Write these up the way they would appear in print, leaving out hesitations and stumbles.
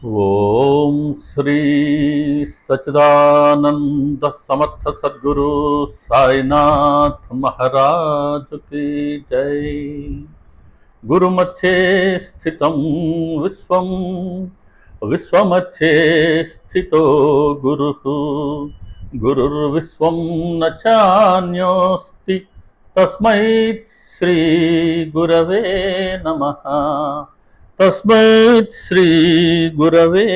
ओम श्री सच्चिदानंद समर्थ सद्गुरु साईनाथ महाराज की जय। गुरुमध्ये स्थितं विश्वं विश्वमध्ये स्थितो गुरुः गुरुर्विश्वं न चान्योस्ति तस्मै श्री गुरवे नमः। तस्मै श्री गुरवे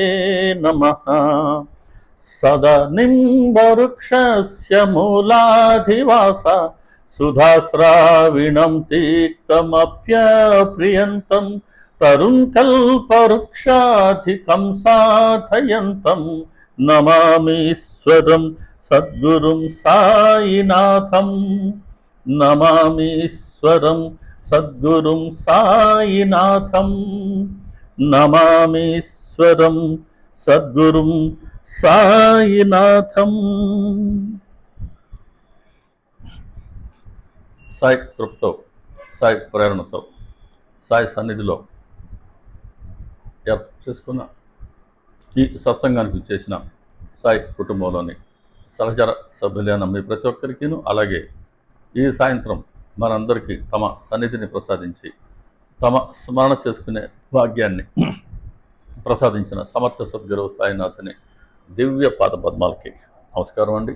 नमः। सदनिम्बवृक्षस्य मूलाधिवासा सुधास्राविणं तीक्तमप्यप्रियन्तं तरुणकल्पवृक्षाधिकं साधयन्तं नमामीश्वरं सद्गुरुं साईनाथं। नमामीश्वरं सद्गुरुं साईनाथं। नमामीश्वरं सद्गुरुं సాయినాథం। సాయి కృపతో, సాయి ప్రేరణతో, సాయి సన్నిధిలో ఏర్పాటు చేసుకున్న ఈ సత్సంగానికి చేసిన సాయి కుటుంబంలోని సహచర సభ్యులైన మీ ప్రతి ఒక్కరికిను, అలాగే ఈ సాయంత్రం మనందరికీ తమ సన్నిధిని ప్రసాదించి తమ స్మరణ చేసుకునే భాగ్యాన్ని ప్రసాదించిన సమర్థ సద్గురు సాయినాథుని దివ్య పాద పద్మాలకి నమస్కారం అండి।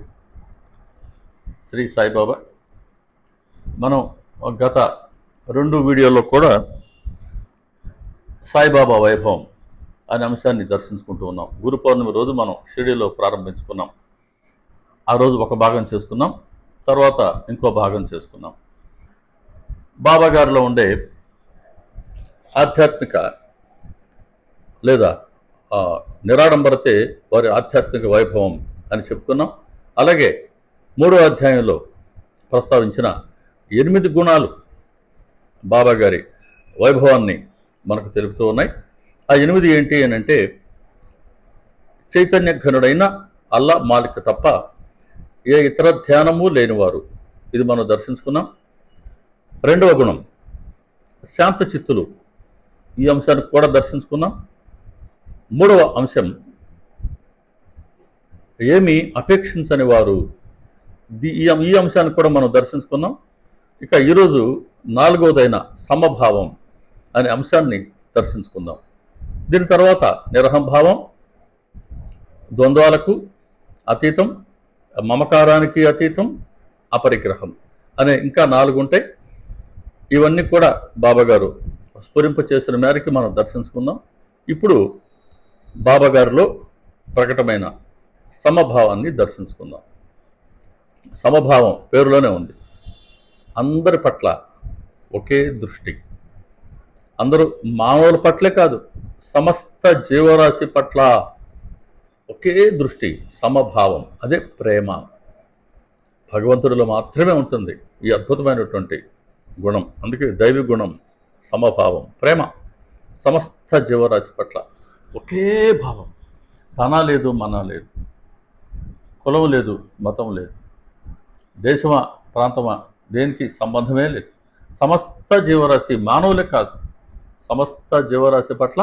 శ్రీ సాయిబాబా మనం గత 2 వీడియోల్లో కూడా సాయిబాబా వైభవం అనే అంశాన్ని దర్శించుకుంటూ ఉన్నాం। గురు పౌర్ణమి రోజు మనం షిరిడీలో ప్రారంభించుకున్నాం। ఆ రోజు ఒక భాగం చేసుకున్నాం, తర్వాత ఇంకో భాగం చేసుకున్నాం। బాబా గారిలో ఉండే ఆధ్యాత్మిక లేదా నిరాడంబరతే వారి ఆధ్యాత్మిక వైభవం అని చెప్పుకున్నాం। అలాగే 3వ అధ్యాయంలో ప్రస్తావించిన 8 గుణాలు బాబా గారి వైభవాన్ని మనకు తెలుపుతూ ఉన్నాయి। ఆ 8 ఏంటి అని అంటే, చైతన్య ఘనుడైన అల్లా మాలిక్ తప్ప ఏ ఇతర ధ్యానము లేనివారు, ఇది మనం దర్శించుకున్నాం। 2వ గుణం శాంత చిత్తులు, ఈ అంశాన్ని కూడా దర్శించుకున్నాం। 3వ అంశం ఏమి అపేక్షించని వారు, ఈ అంశాన్ని కూడా మనం దర్శించుకున్నాం। ఇక ఈరోజు 4వదైన సమభావం అనే అంశాన్ని దర్శించుకుందాం। దీని తర్వాత నిరహంభావం, ద్వంద్వాలకు అతీతం, మమకారానికి అతీతం, అపరిగ్రహం అనే ఇంకా 4 ఉంటాయి। ఇవన్నీ కూడా బాబా గారు స్ఫురింప చేసిన మేరకు మనం దర్శించుకుందాం। ఇప్పుడు బాబా గారిలో ప్రకటమైన సమభావాన్ని దర్శించుకుందాం। సమభావం పేరులోనే ఉంది, అందరి పట్ల ఒకే దృష్టి, అందరూ మానవుల పట్లే కాదు సమస్త జీవరాశి పట్ల ఒకే దృష్టి, సమభావం, అదే ప్రేమ। భగవంతుడిలో మాత్రమే ఉంటుంది ఈ అద్భుతమైనటువంటి గుణం, అందుకే దైవ గుణం సమభావం, ప్రేమ। సమస్త జీవరాశి పట్ల ఒకే భావం, తన లేదు మన లేదు, కులం లేదు మతం లేదు, దేశమా ప్రాంతమా దేనికి సంబంధమే లేదు। సమస్త జీవరాశి, మానవులే కాదు సమస్త జీవరాశి పట్ల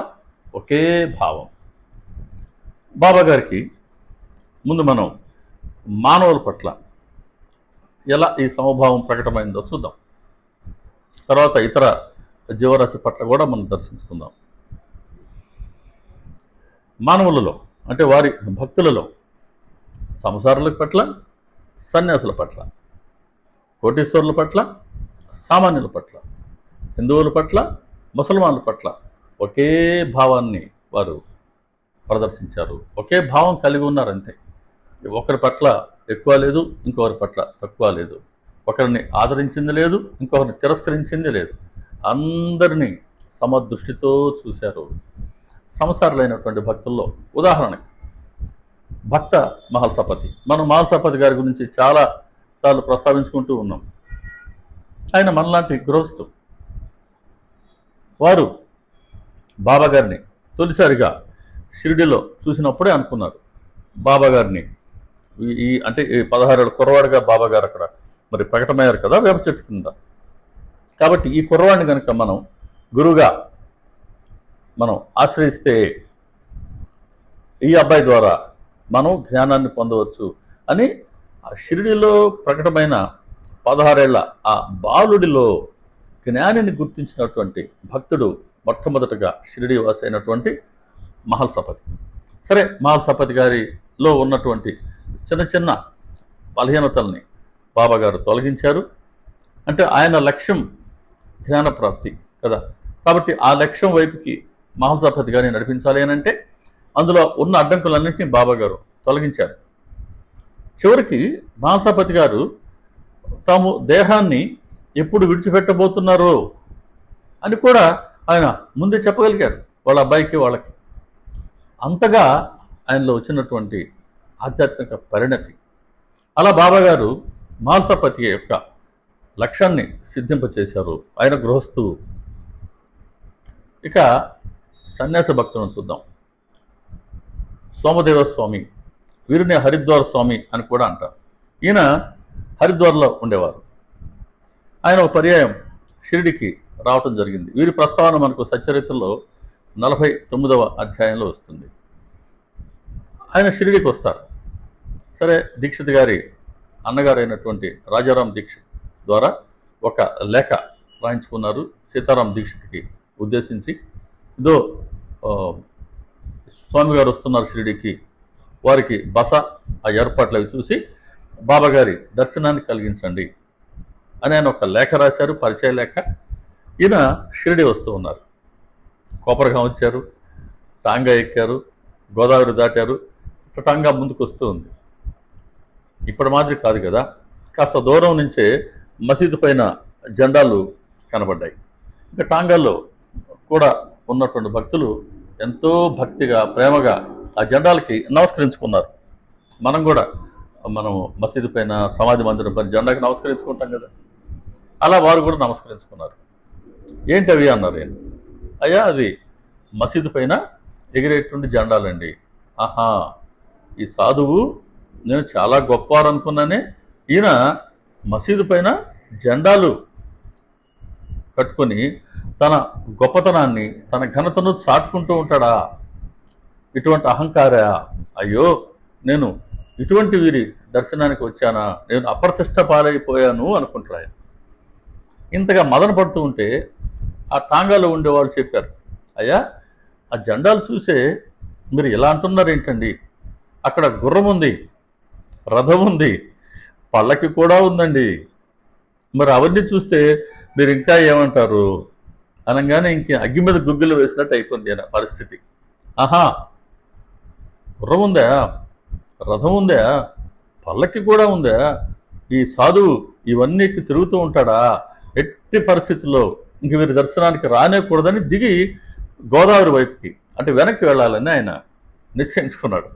ఒకే భావం। బాబా గారికి ముందు మనం మానవుల పట్ల ఎలా ఈ సమభావం ప్రకటమైందో చూద్దాం, తర్వాత ఇతర జీవరాశి పట్ల కూడా మనం దర్శించుకుందాం। మానవులలో అంటే వారి భక్తులలో సంసారుల పట్ల, సన్యాసుల పట్ల, కోటీశ్వరుల పట్ల, సామాన్యుల పట్ల, హిందువుల పట్ల, ముసల్మాన్ల పట్ల ఒకే భావాన్ని వారు ప్రదర్శించారు, ఒకే భావం కలిగి ఉన్నారంతే। ఒకరి పట్ల ఎక్కువ లేదు, ఇంకొకరి పట్ల తక్కువ లేదు, ఒకరిని ఆదరించింది లేదు, ఇంకొకరిని తిరస్కరించింది లేదు, అందరినీ సమదృష్టితో చూశారు। సంసారులైనటువంటి భక్తుల్లో ఉదాహరణకి భక్త మహల్సపతి, మనం మహల్సపతి గారి గురించి చాలా సార్లు ప్రస్తావించుకుంటూ ఉన్నాం। ఆయన మనలాంటి గృహస్థు, వారు బాబా గారిని తొలిసారిగా షిరిడీలో చూసినప్పుడే అనుకున్నారు బాబా గారిని ఈ 16 ఏళ్ళ కుర్రవాడిగా బాబా గారు అక్కడ మరి ప్రకటమయ్యారు కదా వేప చెట్టు కింద। కాబట్టి ఈ కుర్రవాడిని కనుక మనం గురువుగా మనం ఆశ్రయిస్తే ఈ అబ్బాయి ద్వారా మనం జ్ఞానాన్ని పొందవచ్చు అని ఆ షిరిడిలో ప్రకటమైన 16 ఏళ్ల ఆ బాలుడిలో జ్ఞానిని గుర్తించినటువంటి భక్తుడు మొట్టమొదటగా షిరిడి వాసి అయినటువంటి మహల్సపతి. సరే, మహల్సపతి గారిలో ఉన్నటువంటి చిన్న చిన్న బలహీనతల్ని బాబాగారు తొలగించారు. అంటే ఆయన లక్ష్యం జ్ఞానప్రాప్తి కదా, కాబట్టి ఆ లక్ష్యం వైపుకి మహల్సపతి గారిని నడిపించాలి అని అంటే అందులో ఉన్న అడ్డంకులన్నింటినీ బాబాగారు తొలగించారు. చివరికి మహల్సపతి గారు తాము దేహాన్ని ఎప్పుడు విడిచిపెట్టబోతున్నారో అని కూడా ఆయన ముందే చెప్పగలిగారు వాళ్ళ అబ్బాయికి వాళ్ళకి. అంతగా ఆయనలో వచ్చినటువంటి ఆధ్యాత్మిక పరిణతి. అలా బాబాగారు మహల్సపతి యొక్క లక్ష్యాన్ని సిద్ధింపచేశారు. ఆయన గృహస్థు. ఇక సన్యాస భక్తులను చూద్దాం. సోమదేవ స్వామి, వీరిని హరిద్వార స్వామి అని కూడా అంటారు. ఈయన హరిద్వార్లో ఉండేవారు. ఆయన ఒక పర్యాయం షిరిడికి రావటం జరిగింది. వీరి ప్రస్తావన మనకు సచ్చరిత్రలో 49వ అధ్యాయంలో వస్తుంది. ఆయన షిరిడికి వస్తారు. సరే, దీక్షిత్ గారి అన్నగారైనటువంటి రాజారాం దీక్షిత్ ద్వారా ఒక లేఖ రాయించుకున్నారు సీతారాం దీక్షిత్కి ఉద్దేశించి. ఇదో స్వామి గారు వస్తున్నారు షిరిడికి, వారికి బస ఆ ఏర్పాట్లు అవి చూసి బాబాగారి దర్శనాన్ని కలిగించండి అని ఆయన ఒక లేఖ రాశారు, పరిచయ లేఖ. ఈయన షిరిడి వస్తూ ఉన్నారు. కోపరగాం వచ్చారు, టాంగా ఎక్కారు, గోదావరి దాటారు. టాంగా ముందుకు వస్తూ ఉంది. ఇప్పటి మాదిరి కాదు కదా, కాస్త దూరం నుంచే మసీదు పైన జెండాలు కనబడ్డాయి. ఇంకా టాంగాల్లో కూడా ఉన్నటువంటి భక్తులు ఎంతో భక్తిగా ప్రేమగా ఆ జెండాలకి నమస్కరించుకున్నారు. మనం మసీదు పైన సమాధి మందిరం పైన జెండాకి నమస్కరించుకుంటాం కదా, అలా వారు కూడా నమస్కరించుకున్నారు. ఏంటి అవి అన్నారు ఆయన. అయ్యా, అది మసీదు పైన ఎగిరేటువంటి జెండాలండి. ఆహా, ఈ సాధువు నేను చాలా గొప్పవారు అనుకున్నానే, ఈయన మసీదు పైన జెండాలు కట్టుకొని తన గొప్పతనాన్ని తన ఘనతను చాటుకుంటూ ఉంటాడా? ఇటువంటి అహంకారా? అయ్యో, నేను ఇటువంటి వీరి దర్శనానికి వచ్చానా, నేను అప్రతిష్ట పాలైపోయాను అనుకుంటారు ఆయన. ఇంతగా మదన పడుతూ ఉంటే ఆ టాంగాలో ఉండేవాళ్ళు చెప్పారు, అయ్యా, ఆ జెండాలు చూసే మీరు ఇలా అంటున్నారు ఏంటండి? అక్కడ గుర్రం ఉంది, రథం ఉంది, పల్లకి కూడా ఉందండి. మరి అవన్నీ చూస్తే మీరు ఇంకా ఏమంటారు అనగానే ఇంక అగ్గి మీద గుగ్గిలు వేసినట్టు అయిపోయింది ఆయన పరిస్థితి. ఆహా, గుర్రం ఉందా, రథం ఉందా, పల్లకి కూడా ఉందా, ఈ సాధువు ఇవన్నీ తిరుగుతూ ఉంటాడా? ఎట్టి పరిస్థితుల్లో ఇంక వీరి దర్శనానికి రానేకూడదని దిగి గోదావరి వైపుకి అంటే వెనక్కి వెళ్ళాలని ఆయన నిశ్చయించుకున్నాడు.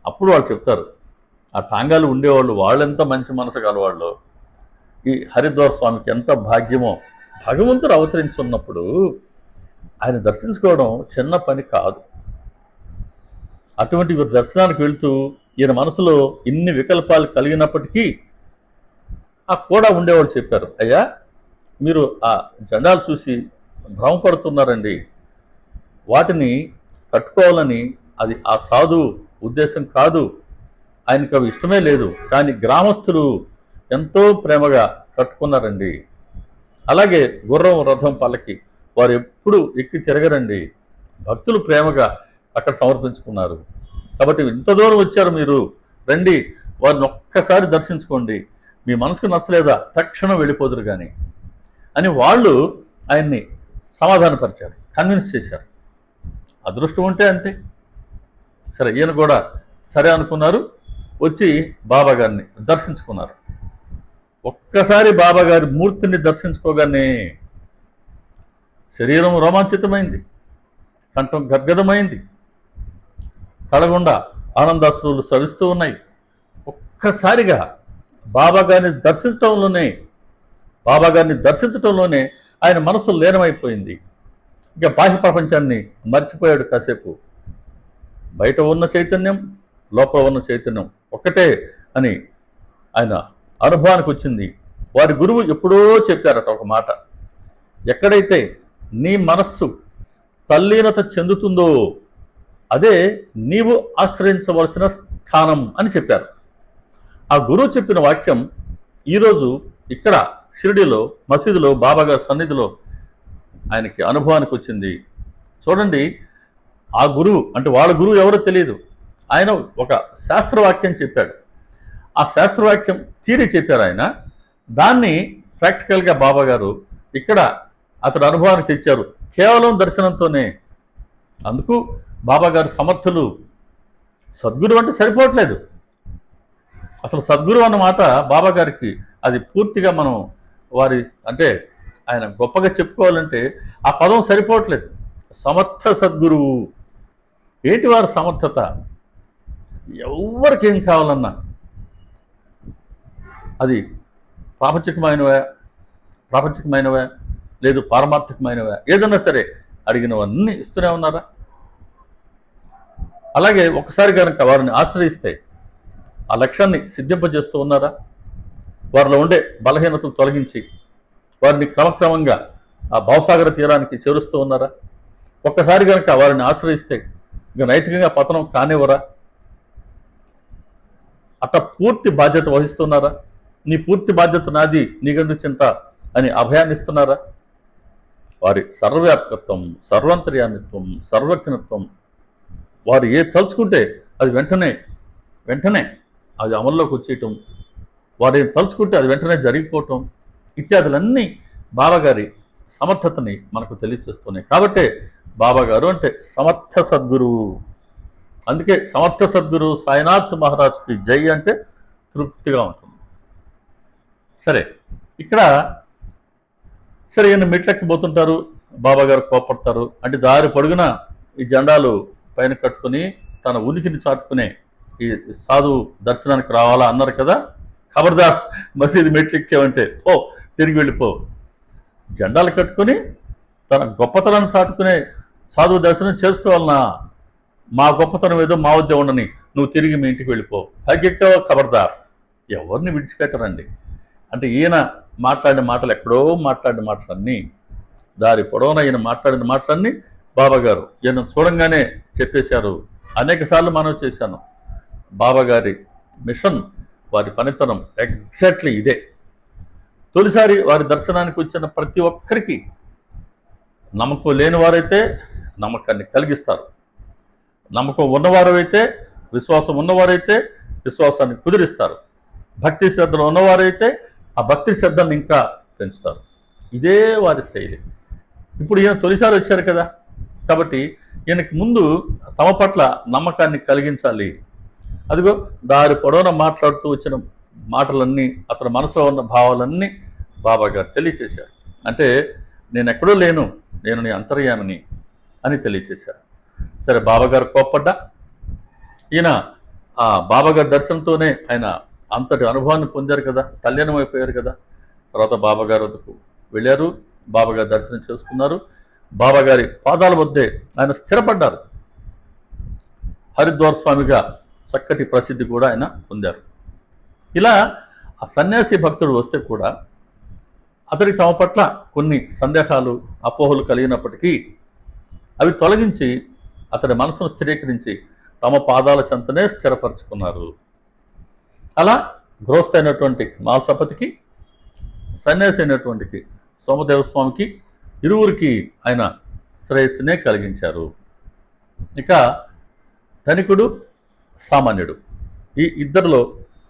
అప్పుడు వాళ్ళు చెప్తారు, ఆ టాంగాలు ఉండేవాళ్ళు వాళ్ళెంత మంచి మనసు గలవాళ్ళు, ఈ హరిద్వార స్వామికి ఎంత భాగ్యమో. భగవంతుడు అవతరించున్నప్పుడు ఆయన దర్శించుకోవడం చిన్న పని కాదు. అటువంటి దర్శనానికి వెళ్తూ ఈయన మనసులో ఇన్ని వికల్పాలు కలిగినప్పటికీ ఆ కూడా ఉండేవాళ్ళు చెప్పారు, అయ్యా, మీరు ఆ జెండాలు చూసి భ్రమపడుతున్నారండి. వాటిని కట్టుకోవాలని అది ఆ సాధువు ఉద్దేశం కాదు, ఆయనకు అవి ఇష్టమే లేదు. కానీ గ్రామస్తులు ఎంతో ప్రేమగా కట్టుకున్నారండి. అలాగే గుర్రం, రథం, పల్లకి వారు ఎప్పుడు ఎక్కి తిరగరండి. భక్తులు ప్రేమగా అక్కడ సమర్పించుకున్నారు. కాబట్టి ఇంత దూరం వచ్చారు మీరు, రండి, వారిని ఒక్కసారి దర్శించుకోండి. మీ మనసుకు నచ్చలేదా తక్షణం వెళ్ళిపోదురు కానీ అని వాళ్ళు ఆయన్ని సమాధానపరిచారు, కన్విన్స్ చేశారు. అదృష్టం ఉంటే అంతే. సరే, ఈయన కూడా సరే అనుకున్నారు. వచ్చి బాబాగారిని దర్శించుకున్నారు. ఒక్కసారి బాబాగారి మూర్తిని దర్శించుకోగానే శరీరం రోమాంచితమైంది, కంఠం గద్గదమైంది, కళగుండా ఆనందాశ్రువులు సవిస్తూ ఉన్నాయి. ఒక్కసారిగా బాబాగారిని దర్శించటంలోనే ఆయన మనసు లీనమైపోయింది. ఇక బాహ్య ప్రపంచాన్ని మర్చిపోయాడు కాసేపు. బయట ఉన్న చైతన్యం, లోపల ఉన్న చైతన్యం ఒక్కటే అని ఆయన అనుభవానికి వచ్చింది. వారి గురువు ఎప్పుడో చెప్పారట ఒక మాట, ఎక్కడైతే నీ మనస్సు తల్లీనత చెందుతుందో అదే నీవు ఆశ్రయించవలసిన స్థానం అని చెప్పారు. ఆ గురువు చెప్పిన వాక్యం ఈరోజు ఇక్కడ షిరిడీలో మసీదులో బాబాగారి సన్నిధిలో ఆయనకి అనుభవానికి వచ్చింది. చూడండి, ఆ గురువు అంటే వాళ్ళ గురువు ఎవరో తెలియదు, ఆయన ఒక శాస్త్రవాక్యం చెప్పాడు. ఆ శాస్త్రవాక్యం థియరీ చెప్పారు ఆయన. దాన్ని ప్రాక్టికల్గా బాబాగారు ఇక్కడ అతడు అనుభవానికి తెచ్చారు కేవలం దర్శనంతోనే. అందుకు బాబాగారు సమర్థులు. సద్గురు అంటే సరిపోవట్లేదు. అసలు సద్గురు అన్నమాట బాబాగారికి అది పూర్తిగా మనం వారి అంటే ఆయన గొప్పగా చెప్పుకోవాలంటే ఆ పదం సరిపోవట్లేదు. సమర్థ సద్గురువు. ఏంటి వారి సమర్థత? ఎవరికి ఏం కావాలన్నా అది ప్రాపంచికమైనవా లేదు పారమార్థికమైనవా ఏదన్నా సరే అడిగినవన్నీ ఇస్తూనే ఉన్నారా? అలాగే ఒకసారి కనుక వారిని ఆశ్రయిస్తే ఆ లక్ష్యాన్ని సిద్ధింపజేస్తూ ఉన్నారా? వారిలో ఉండే బలహీనతలు తొలగించి వారిని క్రమక్రమంగా ఆ భవసాగర తీరానికి చేరుస్తూ ఉన్నారా? ఒక్కసారి కనుక వారిని ఆశ్రయిస్తే ఇక నైతికంగా పతనం కానివ్వరా? అట్ట పూర్తి బాధ్యత వహిస్తున్నారా? నీ పూర్తి బాధ్యత నాది, నీకెందుకు చింత అని అభయాన్ని ఇస్తున్నారా? వారి సర్వవ్యాపకత్వం, సర్వాంతర్యామిత్వం, సర్వజ్ఞత్వం, వారు ఏ తలుచుకుంటే అది వెంటనే అది అమల్లోకి వచ్చేయటం, వారు ఏం తలుచుకుంటే అది వెంటనే జరిగిపోవటం ఇత్యాదులన్నీ బాబాగారి సమర్థతని మనకు తెలియచేస్తున్నాయి. కాబట్టే బాబాగారు అంటే సమర్థ సద్గురువు. అందుకే సమర్థ సద్గురు సాయినాథ్ మహారాజ్కి జై అంటే తృప్తిగా ఉంటుంది. సరే, ఇక్కడ సరే ఈయన మెట్లెక్కిపోతుంటారు, బాబాగారు కోపడతారు. అంటే దారి పొడుగున ఈ జెండాలు పైన కట్టుకుని తన ఉనికిని చాటుకునే ఈ సాధు దర్శనానికి రావాలా అన్నారు కదా. ఖబర్దార్, మసీదు మెట్లెక్కావంటే ఓ తిరిగి వెళ్ళిపో. జెండాలు కట్టుకుని తన గొప్పతనాన్ని చాటుకునే సాధువు దర్శనం చేసుకోవాలన్నా, మా గొప్పతనం ఏదో మా వద్ద ఉండని, నువ్వు తిరిగి మీ ఇంటికి వెళ్ళిపో. పైకెక్కావో ఖబర్దార్. ఎవరిని విడిచిపెట్టరండి. అంటే ఈయన మాట్లాడిన మాటలు ఎక్కడో మాట్లాడిన మాటలన్నీ దారి పొడవున ఈయన మాట్లాడిన మాటలన్నీ బాబాగారు ఈయన చూడంగానే చెప్పేశారు. అనేక సార్లు మనం చేశాను. బాబాగారి మిషన్, వారి పనితనం ఎగ్జాక్ట్లీ ఇదే. తొలిసారి వారి దర్శనానికి వచ్చిన ప్రతి ఒక్కరికి నమ్మకం లేని వారైతే నమ్మకాన్ని కలిగిస్తారు, నమ్మకం ఉన్నవారు అయితే, విశ్వాసం ఉన్నవారైతే విశ్వాసాన్ని కుదిరిస్తారు, భక్తి శ్రద్ధలు ఉన్నవారైతే ఆ భక్తి శ్రద్ధను ఇంకా పెంచుతారు. ఇదే వారి శైలి. ఇప్పుడు ఈయన తొలిసారి వచ్చారు కదా, కాబట్టి ఈయనకి ముందు తమ పట్ల నమ్మకాన్ని కలిగించాలి. అదిగో దారి పొడవున మాట్లాడుతూ వచ్చిన మాటలన్నీ, అతని మనసులో ఉన్న భావాలన్నీ బాబాగారు తెలియచేశారు. అంటే నేను ఎక్కడో లేను, నేను నీ అంతర్యామిని అని తెలియచేశారు. సరే, బాబాగారు కోప్పడ్డా ఈయన ఆ బాబాగారి దర్శనంతోనే ఆయన అంతటి అనుభవాన్ని పొందారు కదా, కళ్యాణం అయిపోయారు కదా. తర్వాత బాబాగారు వద్దకు వెళ్ళారు, బాబాగారి దర్శనం చేసుకున్నారు. బాబాగారి పాదాల వద్దే ఆయన స్థిరపడ్డారు. హరిద్వార్ స్వామిగా చక్కటి ప్రసిద్ధి కూడా ఆయన పొందారు. ఇలా ఆ సన్యాసి భక్తుడు వస్తే కూడా అతడికి తమ పట్ల కొన్ని సందేహాలు, అపోహలు కలిగినప్పటికీ అవి తొలగించి అతడి మనసును స్థిరీకరించి తమ పాదాల చెంతనే స్థిరపరచుకున్నారు. అలా గృహస్థ అయినటువంటి మాల్సపతికి, సన్యాసి అయినటువంటి సోమదేవ స్వామికి ఇరువురికి ఆయన శ్రేయస్సునే కలిగించారు. ఇక ధనికుడు, సామాన్యుడు, ఈ ఇద్దరిలో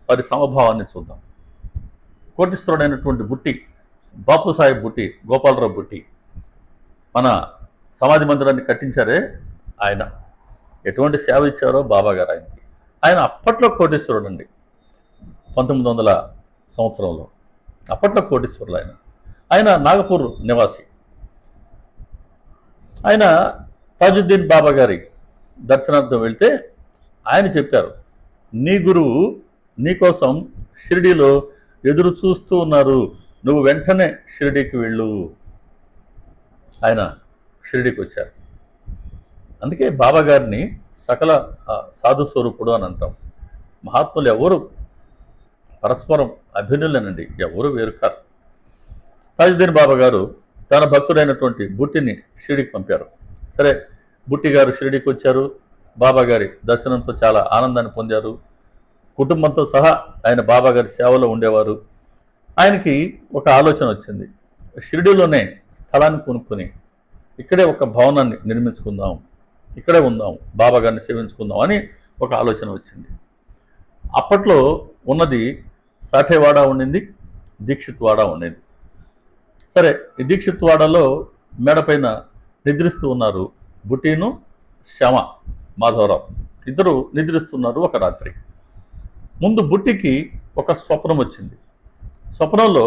వారి సమభావాన్ని చూద్దాం. కోటీశ్వరుడైనటువంటి బుట్టి, బాపుసాహెబ్ బుట్టి, గోపాలరావు బుట్టి మన సమాధి మందిరాన్ని కట్టించారే, ఆయన ఎటువంటి సేవ ఇచ్చారో బాబాగారు ఆయనకి. ఆయన అప్పట్లో కోటీశ్వరుడు అండి. 1900 సంవత్సరంలో అప్పట్లో కోటీశ్వరులు ఆయన నాగపూర్ నివాసి. ఆయన తాజుద్దీన్ బాబా గారి దర్శనార్థం వెళ్తే ఆయన చెప్పారు, నీ గురువు నీకోసం షిరిడీలో ఎదురు చూస్తూ ఉన్నారు, నువ్వు వెంటనే షిరిడీకి వెళ్ళు. ఆయన షిరిడీకి వచ్చారు. అందుకే బాబా గారిని సకల సాధు స్వరూపుడు అని అంటాం. మహాత్ములు ఎవరు పరస్పరం అభిన్నులేనండి, ఎవరు వేరు కారు. తాజుద్దీన్ బాబా గారు తన భక్తుడైనటువంటి బుట్టిని షిరిడీకి పంపారు. సరే, బుట్టి గారు షిరిడీకి వచ్చారు. బాబాగారి దర్శనంతో చాలా ఆనందాన్ని పొందారు. కుటుంబంతో సహా ఆయన బాబాగారి సేవలో ఉండేవారు. ఆయనకి ఒక ఆలోచన వచ్చింది. షిరిడీలోనే స్థలాన్ని కొనుక్కొని ఇక్కడే ఒక భవనాన్ని నిర్మించుకుందాం, ఇక్కడే ఉందాం, బాబాగారిని సేవించుకుందాం అని ఒక ఆలోచన వచ్చింది. అప్పట్లో ఉన్నది సాఠేవాడ ఉండింది, దీక్షిత్ వాడ ఉండేది. సరే, ఈ దీక్షిత్ వాడలో మేడపైన నిద్రిస్తూ ఉన్నారు బుటీను శ్యామ మాధవరావు. ఇద్దరు నిద్రిస్తున్నారు ఒక రాత్రి. ముందు బుట్టికి ఒక స్వప్నం వచ్చింది. స్వప్నంలో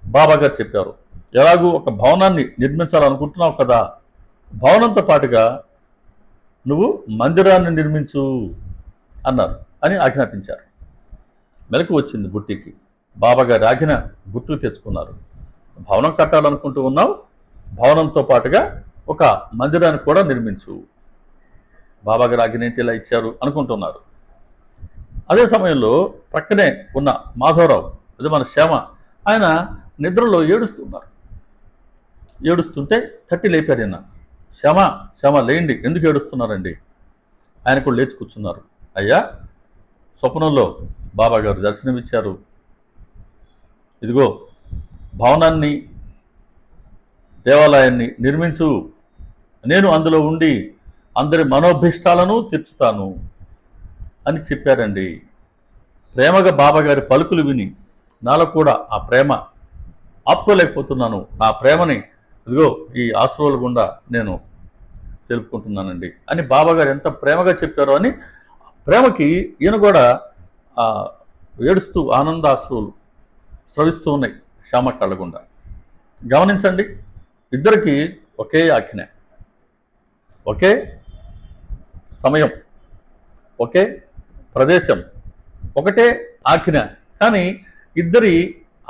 బాబాగారు చెప్పారు, ఎలాగూ ఒక భవనాన్ని నిర్మించాలనుకుంటున్నావు కదా, భవనంతో పాటుగా నువ్వు మందిరాన్ని నిర్మించు అన్నారు అని ఆజ్ఞాపించారు. మెలకు వచ్చింది బుట్టికి. బాబాగారి ఆజ్ఞ గుర్తుకు తెచ్చుకున్నారు. భవనం కట్టాలనుకుంటూ ఉన్నావు, భవనంతో పాటుగా ఒక మందిరాన్ని కూడా నిర్మించు. బాబాగారి ఆజ్ఞ ఏంటి ఇలా ఇచ్చారు అనుకుంటున్నారు. అదే సమయంలో పక్కనే ఉన్న మాధవరావు, అదే మన శ్యామ, ఆయన నిద్రలో ఏడుస్తున్నారు. ఏడుస్తుంటే తట్టి లేపారు ఈయన. శ్యామ, శ్యామ లేండి, ఎందుకు ఏడుస్తున్నారండి? ఆయన కూడా లేచి కూర్చున్నారు. అయ్యా, స్వప్నంలో బాబాగారు దర్శనమిచ్చారు. ఇదిగో భవనాన్ని, దేవాలయాన్ని నిర్మించు, నేను అందులో ఉండి అందరి మనోభిష్టాలను తీర్చుతాను అని చెప్పారండి. ప్రేమగా బాబాగారి పలుకులు విని నాలో కూడా ఆ ప్రేమ ఆపుకోలేకపోతున్నాను. నా ప్రేమని ఇదిగో ఈ ఆశ్రువుల గుండా నేను తెలుపుకుంటున్నానండి అని బాబాగారు ఎంత ప్రేమగా చెప్పారో అని ప్రేమకి ఈయన కూడా ఏడుస్తూ ఆనందాశ్రువులు స్రవిస్తూ ఉన్నాయి శ్యామ కళ్ళగుండా. గమనించండి, ఇద్దరికి ఒకే ఆజ్ఞ, ఒకే సమయం, ఒకే ప్రదేశం, ఒకటే ఆజ్ఞ, కానీ ఇద్దరి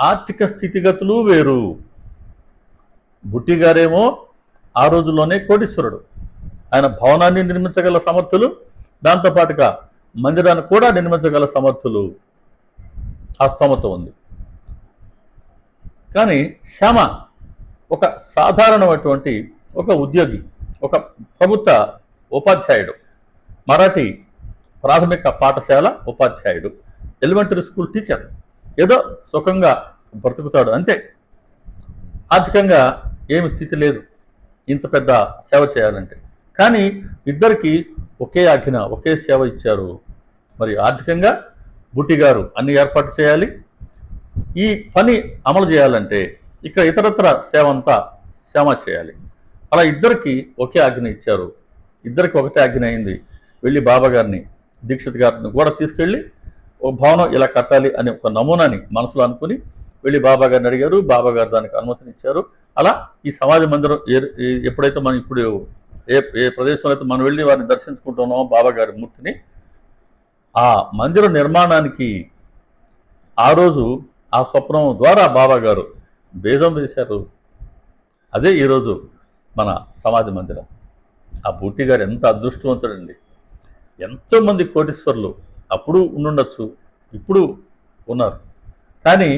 ఆర్థిక స్థితిగతులు వేరు. బుట్టి గారేమో ఆ రోజుల్లోనే కోటీశ్వరుడు. ఆయన భవనాన్ని నిర్మించగల సమర్థులు, దాంతోపాటుగా మందిరాన్ని కూడా నిర్మించగల సమర్థులు, ఆ స్తోమత ఉంది. కానీ శ్యామ ఒక సాధారణమైనటువంటి ఒక ఉద్యోగి, ఒక ప్రభుత్వ ఉపాధ్యాయుడు, మరాఠీ ప్రాథమిక పాఠశాల ఉపాధ్యాయుడు, ఎలిమెంటరీ స్కూల్ టీచర్. ఏదో సుఖంగా బ్రతుకుతాడు అంతే. ఆర్థికంగా ఏమి స్థితి లేదు ఇంత పెద్ద సేవ చేయాలంటే. కానీ ఇద్దరికి ఒకే ఆజ్ఞ, ఒకే సేవ ఇచ్చారు. మరి ఆర్థికంగా బుట్టి గారు అన్ని ఏర్పాటు చేయాలి. ఈ పని అమలు చేయాలంటే ఇక్కడ ఇతరత్ర సేవ అంతా శ్యామ చేయాలి. అలా ఇద్దరికి ఒకే ఆజ్ఞ ఇచ్చారు. ఇద్దరికి ఒకటే ఆజ్ఞ అయింది. వెళ్ళి బాబాగారిని, దీక్షిత్ గారిని కూడా తీసుకెళ్ళి ఒక భవనం ఇలా కట్టాలి అనే ఒక నమూనాని మనసులో అనుకుని వెళ్ళి బాబాగారిని అడిగారు. బాబాగారు దానికి అనుమతినిచ్చారు. అలా ఈ సమాజ మందిరం ఎప్పుడైతే మనం ఇప్పుడు ఏ ప్రదేశంలో అయితే మనం వెళ్ళి వారిని దర్శించుకుంటున్నామో బాబాగారి మూర్తిని, ఆ మందిర నిర్మాణానికి ఆ రోజు ఆ స్వప్నం ద్వారా బాబాగారు బీజం వేశారు. అదే ఈరోజు మన సమాజ మందిరం. ఆ బూటి గారు ఎంత అదృష్టవంతుడండి. ఎంతోమంది కోటీశ్వరులు అప్పుడు ఉండుండొచ్చు, ఇప్పుడు ఉన్నారు. కానీ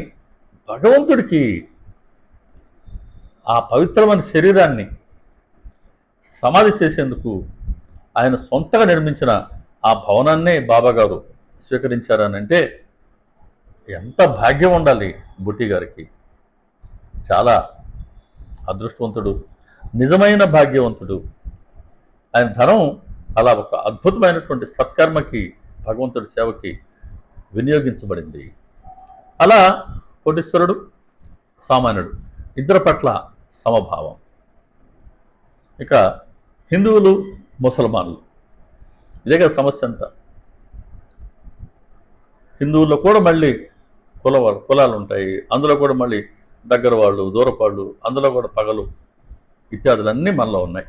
భగవంతుడికి ఆ పవిత్రమైన శరీరాన్ని సమాధి చేసేందుకు ఆయన సొంతంగా నిర్మించిన ఆ భవనాన్నే బాబాగారు స్వీకరించారనంటే ఎంత భాగ్యం ఉండాలి బుట్టి గారికి. చాలా అదృష్టవంతుడు, నిజమైన భాగ్యవంతుడు. ఆయన ధనం అలా ఒక అద్భుతమైనటువంటి సత్కర్మకి, భగవంతుడి సేవకి వినియోగించబడింది. అలా కోటీశ్వరుడు, సామాన్యుడు ఇద్దరి పట్ల సమభావం. ఇక హిందువులు, ముసల్మాన్లు, ఇదే కదా సమస్య అంతా. హిందువుల్లో కూడా మళ్ళీ కులాలు ఉంటాయి. అందులో కూడా మళ్ళీ దగ్గర వాళ్ళు, దూరపాళ్ళు, అందులో కూడా పగలు ఇత్యాదులన్నీ మనలో ఉన్నాయి.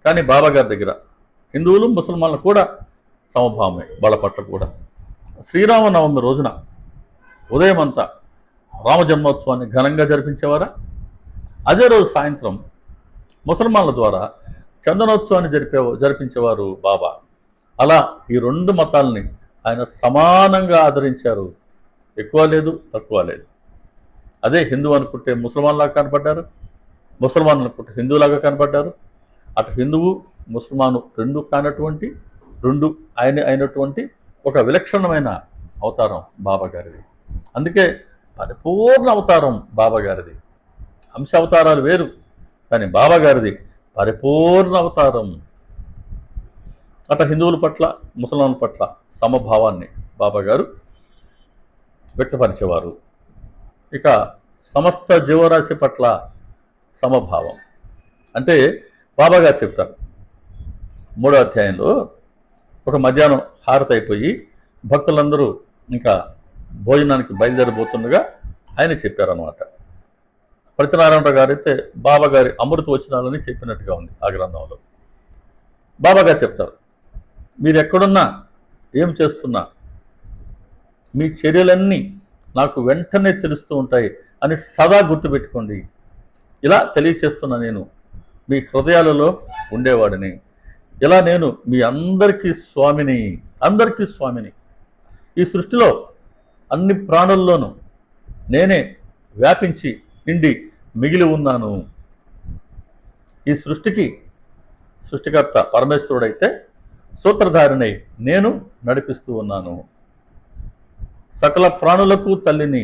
కానీ బాబాగారి దగ్గర హిందువులు, ముసల్మాన్లు కూడా సమభావమే. వాళ్ళ పట్ల కూడా శ్రీరామనవమి రోజున ఉదయం అంతా రామ జన్మోత్సవాన్ని ఘనంగా జరిపించేవారా? అదే రోజు సాయంత్రం ముసల్మాన్ల ద్వారా చందనోత్సవాన్ని జరిపించేవారు బాబా. అలా ఈ రెండు మతాలని ఆయన సమానంగా ఆదరించారు. ఎక్కువ లేదు, తక్కువ లేదు. అదే హిందూ అనుకుంటే ముసల్మాన్లాగా కనపడ్డారు, ముసల్మాన్ అనుకుంటే హిందువులాగా కనపడ్డారు. అటు హిందువు, ముసల్మాను రెండు కానటువంటి రెండు అయినటువంటి ఒక విలక్షణమైన అవతారం బాబా గారిది. అందుకే పరిపూర్ణ అవతారం బాబా గారిది. అంశ అవతారాలు వేరు, కానీ బాబా గారిది పరిపూర్ణ అవతారం. అట్లా హిందువుల పట్ల ముసలాంల పట్ల సమభావాన్ని బాబా గారు వ్యక్తపరిచేవారు. ఇక సమస్త జీవరాశి పట్ల సమభావం అంటే బాబా గారు చెప్తారు 3వ అధ్యాయంలో, ఒక మధ్యాహ్నం హారతి అయిపోయి భక్తులందరూ ఇంకా భోజనానికి బయలుదేరబోతుండగా ఆయన చెప్పారనమాట. సత్యనారాయణ గారు అయితే బాబా గారి అమృత వచనాలని చెప్పినట్టుగా ఉంది ఆ గ్రంథంలో. బాబా గారు చెప్తారు, మీరు ఎక్కడున్నా ఏం చేస్తున్నా మీ చర్యలన్నీ నాకు వెంటనే తెలుస్తూ ఉంటాయి అని సదా గుర్తుపెట్టుకోండి. ఇలా తెలియచేస్తున్నా, నేను మీ హృదయాలలో ఉండేవాడిని. ఇలా నేను మీ అందరికీ స్వామిని. ఈ సృష్టిలో అన్ని ప్రాణుల్లోనూ నేనే వ్యాపించి నిండి మిగిలి ఉన్నాను. ఈ సృష్టికి సృష్టికర్త పరమేశ్వరుడైతే సూత్రధారినై నేను నడిపిస్తూ ఉన్నాను. సకల ప్రాణులకు తల్లిని,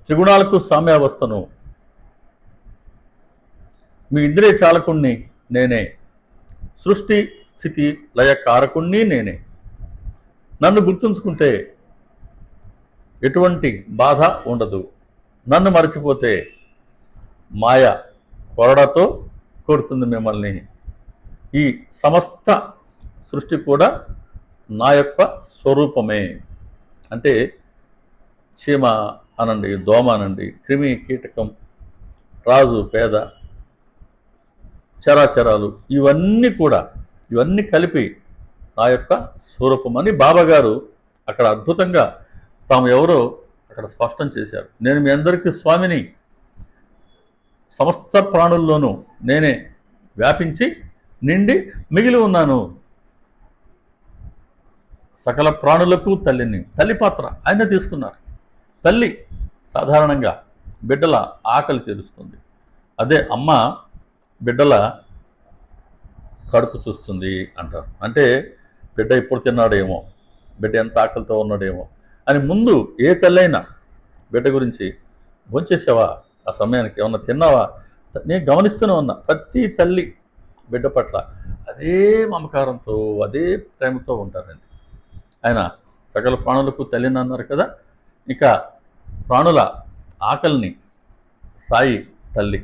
త్రిగుణాలకు సామ్యావస్థను, మీ ఇంద్రియ చాలకుణ్ణి నేనే, సృష్టి స్థితి లయ కారకుణ్ణి నేనే. నన్ను గుర్తుంచుకుంటే ఎటువంటి బాధ ఉండదు. నన్ను మరచిపోతే మాయ కొరడాతో కొడుతుంది మిమ్మల్ని. ఈ సమస్త సృష్టి కూడా నా యొక్క స్వరూపమే. అంటే చీమ అనండి, దోమ అనండి, క్రిమి కీటకం, రాజు పేద, చరాచరాలు, ఇవన్నీ కలిపి నా యొక్క స్వరూపం అని బాబా గారు అక్కడ అద్భుతంగా తాము ఎవరో అక్కడ స్పష్టం చేశారు. నేను మీ అందరికీ స్వామిని, సమస్త ప్రాణుల్లోనూ నేనే వ్యాపించి నిండి మిగిలి ఉన్నాను. సకల ప్రాణులకు తల్లిని, తల్లి పాత్ర ఆయన తీసుకున్నారు. తల్లి సాధారణంగా బిడ్డల ఆకలి తీరుస్తుంది. అదే అమ్మ బిడ్డల కడుపు చూస్తుంది అంటారు. అంటే బిడ్డ ఎప్పుడు తిన్నాడేమో, బిడ్డ ఎంత ఆకలితో ఉన్నాడేమో అని ముందు ఏ తల్లైనా బిడ్డ గురించి భోంచేసావా, ఆ సమయానికి ఏమన్నా తిన్నావా, నేను గమనిస్తూనే ఉన్నా. ప్రతి తల్లి బిడ్డ పట్ల అదే మమకారంతో అదే ప్రేమతో ఉంటారండి. ఆయన సకల ప్రాణులకు తల్లిని అన్నారు కదా. ఇక ప్రాణుల ఆకలిని సాయి తల్లి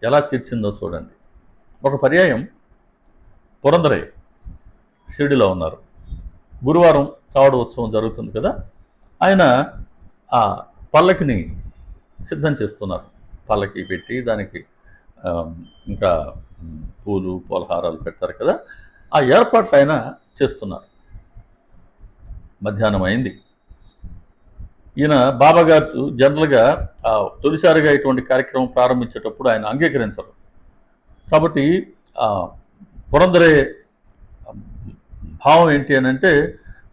ఎలా తీర్చిందో చూడండి. ఒక పర్యాయం పురందరయ్య షిరిడిలో ఉన్నారు. గురువారం చావడు ఉత్సవం జరుగుతుంది కదా. ఆయన ఆ పల్లకిని సిద్ధం చేస్తున్నారు. పల్లకి పెట్టి దానికి ఇంకా పూలు పూలహారాలు పెడతారు కదా, ఆ ఏర్పాట్లు ఆయన చేస్తున్నారు. మధ్యాహ్నం అయింది. ఈయన బాబా గారు జనరల్గా తొలిసారిగా ఇటువంటి కార్యక్రమం ప్రారంభించేటప్పుడు ఆయన అంగీకరించరు. కాబట్టి పురందరే భావం ఏంటి అని అంటే,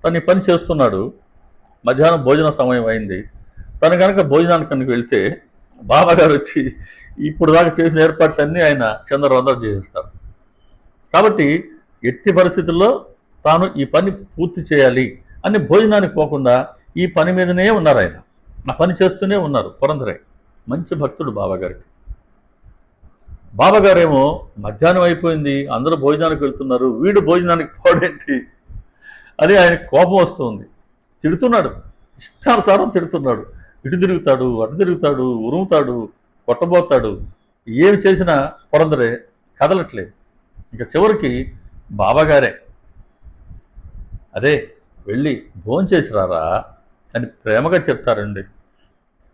తను పని చేస్తున్నాడు, మధ్యాహ్నం భోజన సమయం అయింది, తను కనుక భోజనానికి వెళ్తే బాబా గారు వచ్చి ఇప్పుడు దాకా చేసిన ఏర్పాట్లన్నీ ఆయన చంద్రవందర చేసేస్తారు. కాబట్టి ఎట్టి పరిస్థితుల్లో తాను ఈ పని పూర్తి చేయాలి అని భోజనానికి పోకుండా ఈ పని మీదనే ఉన్నారు. ఆయన ఆ పని చేస్తూనే ఉన్నారు. పురందరే మంచి భక్తుడు బాబా గారికి. బాబా గారేమో మధ్యాహ్నం అయిపోయింది, అందరూ భోజనానికి వెళ్తున్నారు, వీడు భోజనానికి పోడేంటి అని ఆయన కోపం వస్తుంది. తిడుతున్నాడు, ఇష్టానుసారం తిడుతున్నాడు. ఇటు తిరుగుతాడు, అటు తిరుగుతాడు, ఉరుముతాడు, కొట్టబోతాడు. ఏమి చేసినా పురందరే కదలట్లేదు. ఇక చివరికి బాబాగారే, అరే వెళ్ళి భోంచేసి రారా అని ప్రేమగా చెప్తారండి.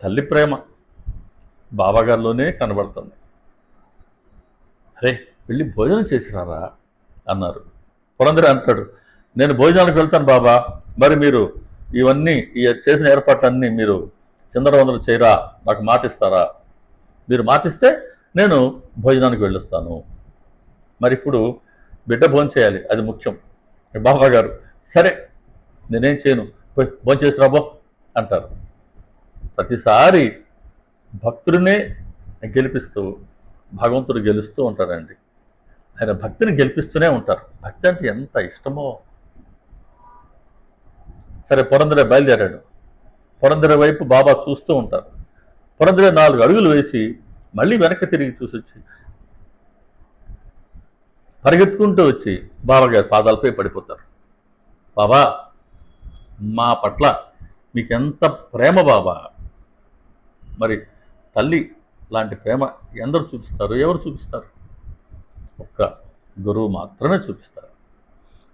తల్లి ప్రేమ బాబాగారిలోనే కనబడుతుంది. అరే వెళ్ళి భోజనం చేసి రారా అన్నారు. పురందరే అంటాడు, నేను భోజనానికి వెళ్తాను బాబా, మరి మీరు ఇవన్నీ చేసిన ఏర్పాట్లన్నీ మీరు చంద్రవందలు చేయరా, నాకు మాటిస్తారా? మీరు మాటిస్తే నేను భోజనానికి వెళ్ళొస్తాను. మరి ఇప్పుడు బిడ్డ భోంచేయాలి, అది ముఖ్యం. బాబా గారు సరే నేనేం చేయను, పోయి భోంచేసి రాబో అంటారు. ప్రతిసారి భక్తుడినే గెలిపిస్తూ భగవంతుడు గెలుస్తూ ఉంటారండి. ఆయన భక్తిని గెలిపిస్తూనే ఉంటారు. భక్తి అంటే ఎంత ఇష్టమో. సరే, పురందరే బయలుదేరాడు. పురందరే వైపు బాబా చూస్తూ ఉంటారు. పురందరే 4 అడుగులు వేసి మళ్ళీ వెనక్కి తిరిగి చూసొచ్చి పరిగెత్తుకుంటూ వచ్చి బాబాగారి పాదాలపై పడిపోతారు. బాబా, మా పట్ల మీకెంత ప్రేమ బాబా. మరి తల్లి లాంటి ప్రేమ ఎందరు చూపిస్తారు? ఎవరు చూపిస్తారు? ఒక్క గురువు మాత్రమే చూపిస్తారు.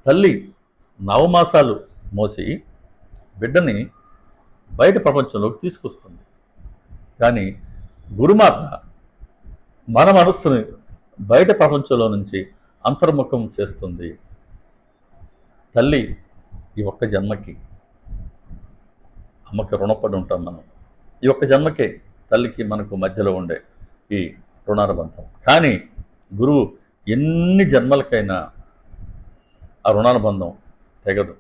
తల్లి 9 మాసాలు మోసి బిడ్డని బయట ప్రపంచంలోకి తీసుకొస్తుంది. కానీ గురుమాత మన మనస్సుని బయట ప్రపంచంలో నుంచి అంతర్ముఖం చేస్తుంది. తల్లి ఈ ఒక్క జన్మకి, అమ్మకి రుణపడి ఉంటాం మనం. ఈ ఒక్క జన్మకే తల్లికి మనకు మధ్యలో ఉండే ఈ రుణానుబంధం. కానీ గురువు ఎన్ని జన్మలకైనా ఆ రుణానుబంధం తెగదు.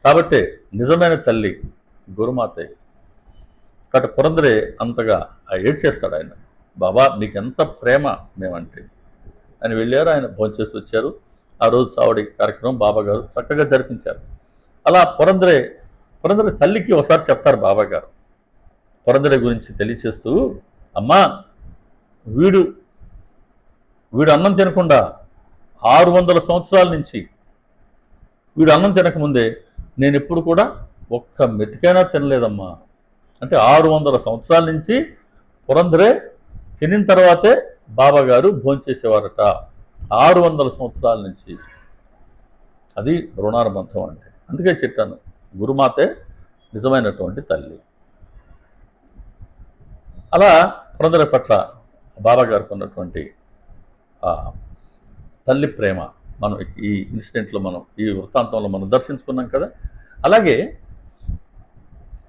కాబట్టి నిజమైన తల్లి గురుమాతే. కాబట్టి పురందరే అంతగా ఏడ్చేస్తాడు ఆయన. బాబా, మీకు ఎంత ప్రేమ మేమంటే అని వెళ్ళారు. ఆయన భోంచేసి వచ్చారు. ఆ రోజు చావడి కార్యక్రమం బాబాగారు చక్కగా జరిపించారు. అలా పురందరే తల్లికి ఒకసారి చెప్తారు బాబాగారు. పురందరే గురించి తెలియచేస్తూ, అమ్మా, వీడు అన్నం తినకుండా 600 సంవత్సరాల నుంచి, వీడు అన్నం తినకముందే నేను ఎప్పుడు కూడా ఒక్క మెతికైనా తినలేదమ్మా. అంటే 600 సంవత్సరాల నుంచి పురందరే తినిన తర్వాతే బాబాగారు భోంచేసేవారట. 600 సంవత్సరాల నుంచి. అది రుణానుబంధం అంటే. అందుకే చెప్పాను, గురుమాతే నిజమైనటువంటి తల్లి. అలా పురందరే పట్ల బాబాగారికి ఉన్నటువంటి తల్లి ప్రేమ మనం ఈ ఇన్సిడెంట్లో, మనం ఈ వృత్తాంతంలో మనం దర్శించుకున్నాం కదా. అలాగే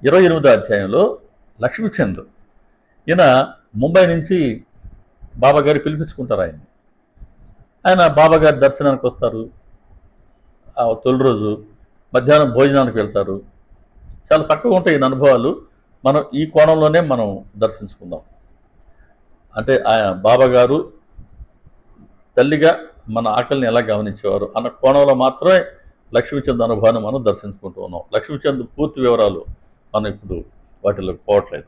28వ అధ్యాయంలో లక్ష్మీచంద్, ఈయన ముంబై నుంచి బాబాగారు పిలిపించుకుంటారు ఆయన బాబాగారి దర్శనానికి వస్తారు. తొలి రోజు మధ్యాహ్నం భోజనానికి వెళ్తారు. చాలా చక్కగా ఉంటాయి ఈ అనుభవాలు. మనం ఈ కోణంలోనే మనం దర్శించుకుందాం. అంటే బాబాగారు తల్లిగా మన ఆకలిని ఎలా గమనించేవారు అన్న కోణంలో మాత్రమే లక్ష్మీచంద్ అనుభవాన్ని మనం దర్శించుకుంటూ ఉన్నాం. లక్ష్మీచంద్ పూర్తి వివరాలు మనం ఇప్పుడు వాటిలోకి పోవట్లేదు.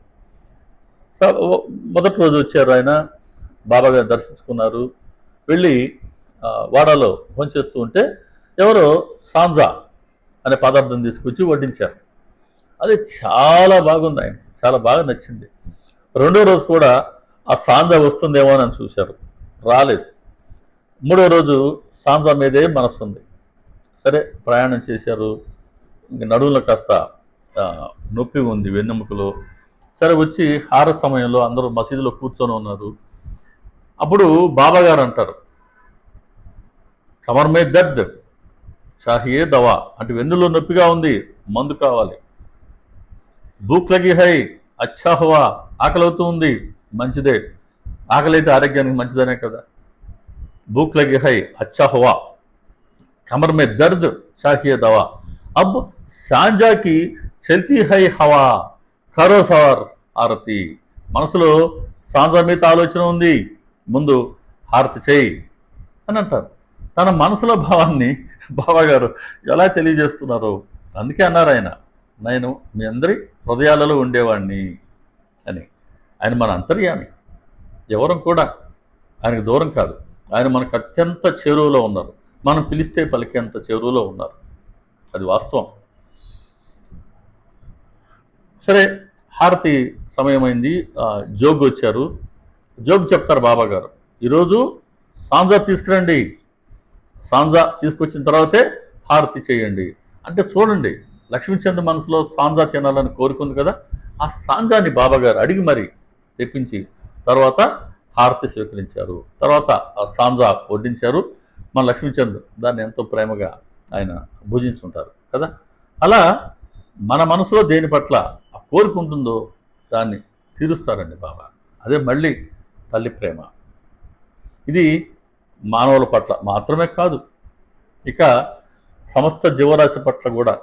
మొదటి రోజు వచ్చారు ఆయన, బాబాగారు దర్శించుకున్నారు. వెళ్ళి వాడాలో భోంచేస్తూ ఉంటే ఎవరో సాంజా అనే పదార్థం తీసుకొచ్చి వడ్డించారు. అది చాలా బాగుంది, ఆయన చాలా బాగా నచ్చింది. రెండో రోజు కూడా ఆ సాంజా వస్తుందేమో అని చూశారు, రాలేదు. మూడో రోజు సాంజా మీదే మనసు ఉంది. సరే, ప్రయాణం చేశారు. ఇంక నడువులో కాస్త నొప్పి ఉంది వెన్నెముకలో. సరే, వచ్చి హార సమయంలో అందరూ మసీదులో కూర్చొని ఉన్నారు. అప్పుడు బాబాగారు అంటారు, కమర్ మే దర్ద్ చాహియే దవా, అంటే వెన్నులో నొప్పిగా ఉంది, మందు కావాలి. భూక్ లగి హై అచ్చా హువా, ఆకలి అవుతూ ఉంది, మంచిదే, ఆకలి అయితే ఆరోగ్యానికి మంచిదనే కదా. భూక్ లగి హై అచ్చా హువా, కమర్ మే దర్ద్ చాహియే దవా, అబ్ సాంజాకి చల్తీ హై హవా, కరో సవర్ హారతి. మనసులో సాంజా మీద ఆలోచన ఉంది, ముందు హారతి చేయి అని అంటారు. తన మనసులో భావాన్ని బాబాగారు ఎలా తెలియజేస్తున్నారు. అందుకే అన్నారు ఆయన, నేను మీ అందరి హృదయాలలో ఉండేవాడిని అని. ఆయన మన అంతర్యామి, ఎవరం కూడా ఆయనకు దూరం కాదు. ఆయన మనకు అత్యంత చేరువలో ఉన్నారు. మనం పిలిస్తే పలికేంత చేరువలో ఉన్నారు. అది వాస్తవం. సరే, హారతి సమయమైంది. జోగ్ వచ్చారు. జోగ్ చెప్తారు బాబాగారు, ఈరోజు సాంజా తీసుకురండి, సాంజా తీసుకొచ్చిన తర్వాతే హారతి చేయండి అంటే. చూడండి, లక్ష్మీచంద్ మనసులో సాంజా తినాలని కోరుకుంది కదా, ఆ సాంజాని బాబాగారు అడిగి మరి తెప్పించి తర్వాత హారతి స్వీకరించారు. తర్వాత ఆ సాంజా వడ్డించారు. మన లక్ష్మీచంద్ దాన్ని ఎంతో ప్రేమగా ఆయన భుజించుంటారు కదా. అలా మన మనసులో దేని పట్ల ఆ కోరిక ఉంటుందో దాన్ని తీరుస్తారండి బాబా. అదే మళ్ళీ తల్లి ప్రేమ. ఇది మానవుల పట్ల మాత్రమే కాదు, ఇక సమస్త జీవరాశి పట్ల కూడా,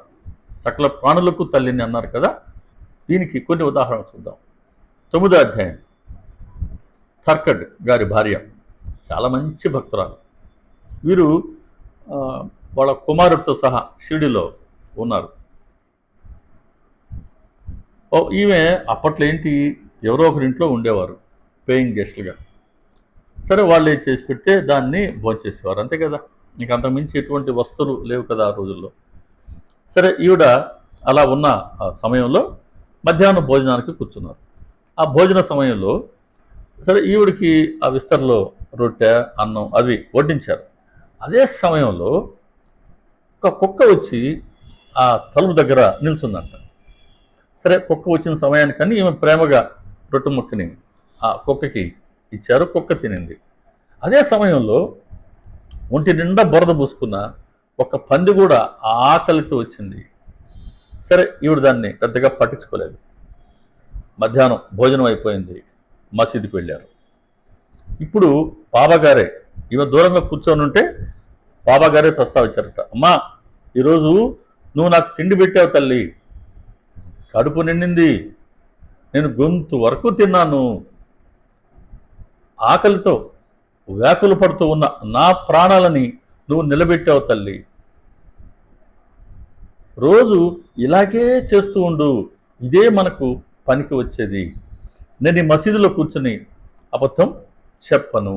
సకల ప్రాణులకు తల్లిని అన్నారు కదా. దీనికి కొన్ని ఉదాహరణలు చూద్దాం. 9వ అధ్యాయం, థర్కడ్ గారి భార్య చాలా మంచి భక్తురాలు. వీరు ఆ, వాళ్ళ కుమారుడితో సహా షిరిడిలో ఉన్నారు. ఈమె అప్పట్లో ఏంటి, ఎవరో ఒకరి ఇంట్లో ఉండేవారు పేయింగ్ గెస్ట్లుగా. సరే వాళ్ళు ఏం చేసి పెడితే దాన్ని భోంచేసేవారు, అంతే కదా. నీకు అంతకుమించి ఎటువంటి వస్తువులు లేవు కదా ఆ రోజుల్లో. సరే ఈవిడ అలా ఉన్న ఆ సమయంలో మధ్యాహ్నం భోజనానికి కూర్చున్నారు. ఆ భోజన సమయంలో సరే ఈవిడికి ఆ విస్తరలో రొట్టె అన్నం అవి వడ్డించారు. అదే సమయంలో ఒక కుక్క వచ్చి ఆ తలుపు దగ్గర నిల్చుందంట. సరే కుక్క వచ్చిన సమయానికని ఈమె ప్రేమగా రొట్టె ముక్కని ఆ కుక్కకి ఇచ్చారు, కుక్క తినింది. అదే సమయంలో ఒంటి నిండా బురద పూసుకున్న ఒక పంది కూడా ఆకలితో వచ్చింది. సరే ఈవిడ దాన్ని పెద్దగా పట్టించుకోలేదు. మధ్యాహ్నం భోజనం అయిపోయింది, మసీదుకి వెళ్ళారు. ఇప్పుడు బాబాగారే, ఈమె దూరంగా కూర్చొని ఉంటే బాబాగారే ప్రస్తావించారట. అమ్మా, ఈరోజు నువ్వు నాకు తిండి పెట్టావు తల్లి, కడుపు నిండింది, నేను గొంతు వరకు తిన్నాను, ఆకలితో వ్యాకులు పడుతూ ఉన్న నా ప్రాణాలని నువ్వు నిలబెట్టావు తల్లి, రోజు ఇలాగే చేస్తూ ఉండు, ఇదే మనకు పనికి వచ్చేది. నేను ఈ మసీదులో కూర్చుని అబద్ధం చెప్పను,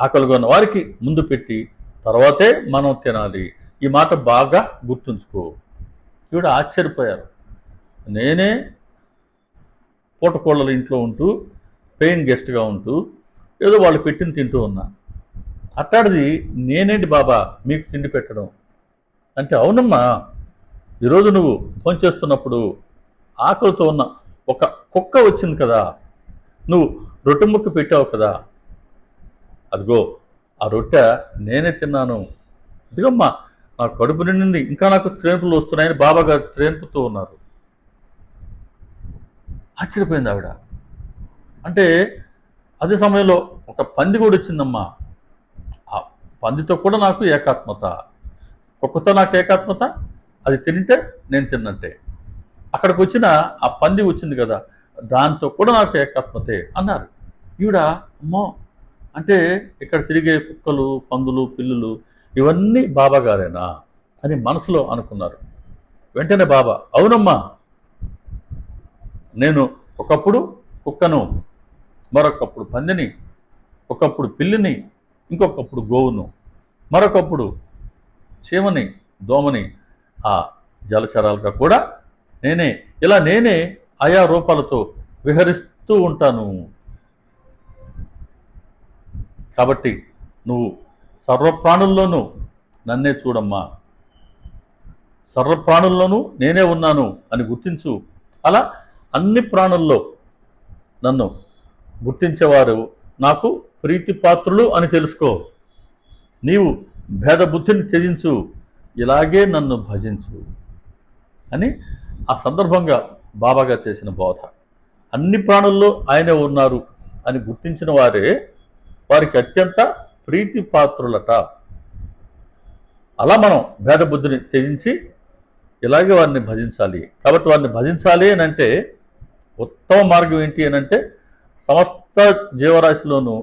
ఆకలిగా ఉన్న వారికి ముందు పెట్టి తర్వాతే మనం తినాలి, ఈ మాట బాగా గుర్తుంచుకో. ఈవిడ ఆశ్చర్యపోయారు. నేనే పూటకోళ్ళ ఇంట్లో ఉంటూ పేయింగ్ గెస్ట్గా ఉంటూ ఏదో వాళ్ళు పెట్టింది తింటూ ఉన్నా, అట్టాడిది నేనేంటి బాబా మీకు తిండి పెట్టడం అంటే. అవునమ్మా, ఈరోజు నువ్వు ఫోన్ చేస్తున్నప్పుడు ఆకలితో ఉన్న ఒక కుక్క వచ్చింది కదా, నువ్వు రొట్టె ముక్క పెట్టావు కదా, అదిగో ఆ రొట్టె నేనే తిన్నాను, ఇదిగమ్మా నా కడుపు నిండింది, ఇంకా నాకు త్రేన్పులు వస్తున్నాయని బాబాగారు త్రేన్పుతూ ఉన్నారు. ఆశ్చర్యపోయింది ఆవిడ. అంటే అదే సమయంలో ఒక పంది కూడా వచ్చిందమ్మా, ఆ పందితో కూడా నాకు ఏకాత్మత, కుక్కతో నాకు ఏకాత్మత, అది తింటే నేను తిన్నట్టే, అక్కడికి వచ్చిన ఆ పంది వచ్చింది కదా, దాంతో కూడా నాకు ఏకాత్మతే అన్నారు. ఈవిడ అమ్మో, అంటే ఇక్కడ తిరిగే కుక్కలు పందులు పిల్లులు ఇవన్నీ బాబా గారేనా అని మనసులో అనుకున్నారు. వెంటనే బాబా, అవునమ్మా, నేను ఒకప్పుడు కుక్కను, మరొకప్పుడు పందిని, ఒకప్పుడు పిల్లిని, ఇంకొకప్పుడు గోవును, మరొకప్పుడు చీమని దోమని, ఆ జలచరాలుగా కూడా నేనే, ఇలా నేనే ఆయా రూపాలతో విహరిస్తూ ఉంటాను. కాబట్టి నువ్వు సర్వప్రాణుల్లోనూ నన్నే చూడమ్మా, సర్వప్రాణుల్లోనూ నేనే ఉన్నాను అని గుర్తించు. అలా అన్ని ప్రాణుల్లో నన్ను గుర్తించేవారు నాకు ప్రీతిపాత్రులు అని తెలుసుకో. నీవు భేద బుద్ధిని త్యజించు, ఇలాగే నన్ను భజించు అని ఆ సందర్భంగా బాబాగా చేసిన బోధ. అన్ని ప్రాణుల్లో ఆయనే ఉన్నారు అని గుర్తించిన వారే వారికి అత్యంత ప్రీతిపాత్రులట. అలా మనం భేద బుద్ధిని త్యజించి ఇలాగే వారిని భజించాలి. కాబట్టి వారిని భజించాలి అని అంటే ఉత్తమ మార్గం ఏంటి అని అంటే సమస్త జీవరాశిలోనూ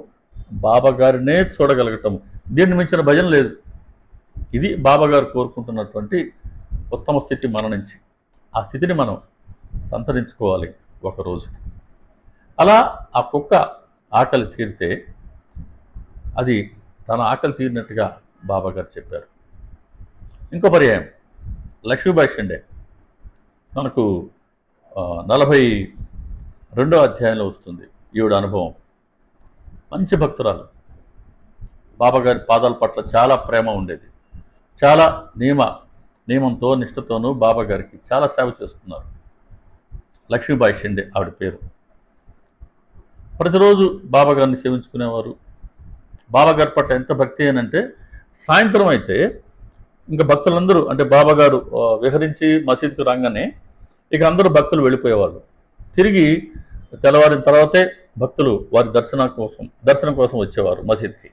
బాబా గారినే చూడగలగటం. దీన్ని మించిన భజన లేదు. ఇది బాబా గారు కోరుకుంటున్నటువంటి ఉత్తమ స్థితి మన నుంచి. ఆ స్థితిని మనం సంతరించుకోవాలి ఒక రోజుకి. అలా ఆ కుక్క ఆకలి తీరితే అది తన ఆకలి తీరినట్టుగా బాబా గారు చెప్పారు. ఇంకో పర్యాయం లక్ష్మీబాయి షిండే మనకు 42వ అధ్యాయంలో వస్తుంది ఈవిడ అనుభవం. మంచి భక్తురాలు, బాబాగారి పాదాల పట్ల చాలా ప్రేమ ఉండేది, చాలా నియమంతో నిష్ఠతోనూ బాబాగారికి చాలా సేవ చేస్తున్నారు. లక్ష్మీబాయి షిండే ఆవిడ పేరు. ప్రతిరోజు బాబాగారిని సేవించుకునేవారు. బాబాగారి పట్ల ఎంత భక్తి అనంటే సాయంత్రం అయితే ఇంకా భక్తులందరూ, అంటే బాబాగారు విహరించి మసీదుకు రాగానే ఇక అందరూ భక్తులు వెళ్ళిపోయేవాళ్ళు. తిరిగి తెల్లవారిన తర్వాతే భక్తులు వారి దర్శనం కోసం వచ్చేవారు మసీద్కి.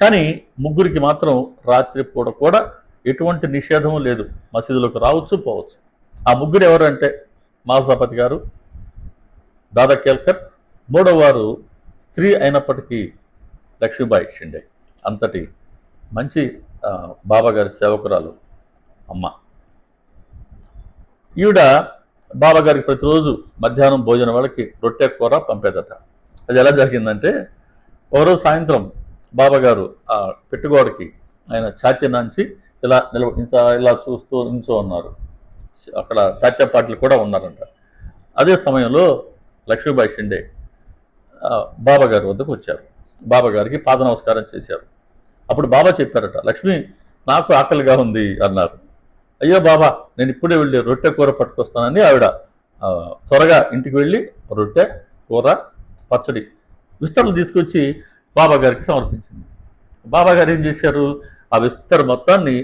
కానీ ముగ్గురికి మాత్రం రాత్రిపూట కూడా ఎటువంటి నిషేధము లేదు, మసీదులోకి రావచ్చు పోవచ్చు. ఆ ముగ్గురు ఎవరంటే మాధవసపతి గారు, దాదా కేల్కర్, మూడవ వారు స్త్రీ అయినప్పటికీ లక్ష్మీబాయి షిండే. అంతటి మంచి బాబాగారి సేవకురాలు అమ్మ. ఈవిడ బాబాగారికి ప్రతిరోజు మధ్యాహ్నం భోజనం వాళ్ళకి రొట్టె కూర పంపేదట. అది ఎలా జరిగిందంటే, ఒకరోజు సాయంత్రం బాబాగారు ఆ పెట్టుగోడకి ఆయన ఛాతీ నాంచి ఇలా ఇలా చూస్తూ నిల్చో ఉన్నారు. అక్కడ తాత్యపాట్లు కూడా ఉన్నారంట. అదే సమయంలో లక్ష్మీబాయి షిండే బాబాగారి వద్దకు వచ్చారు. బాబాగారికి పాద నమస్కారం చేశారు. అప్పుడు బాబా చెప్పారట, లక్ష్మి నాకు ఆకలిగా ఉంది అన్నారు. అయ్యో బాబా, నేను ఇప్పుడే వెళ్ళి రొట్టె కూర పట్టుకొస్తానని ఆవిడ త్వరగా ఇంటికి వెళ్ళి రొట్టె కూర పచ్చడి విస్తరలు తీసుకొచ్చి బాబాగారికి సమర్పించింది. బాబాగారు ఏం చేశారు, ఆ విస్తర మొత్తాన్ని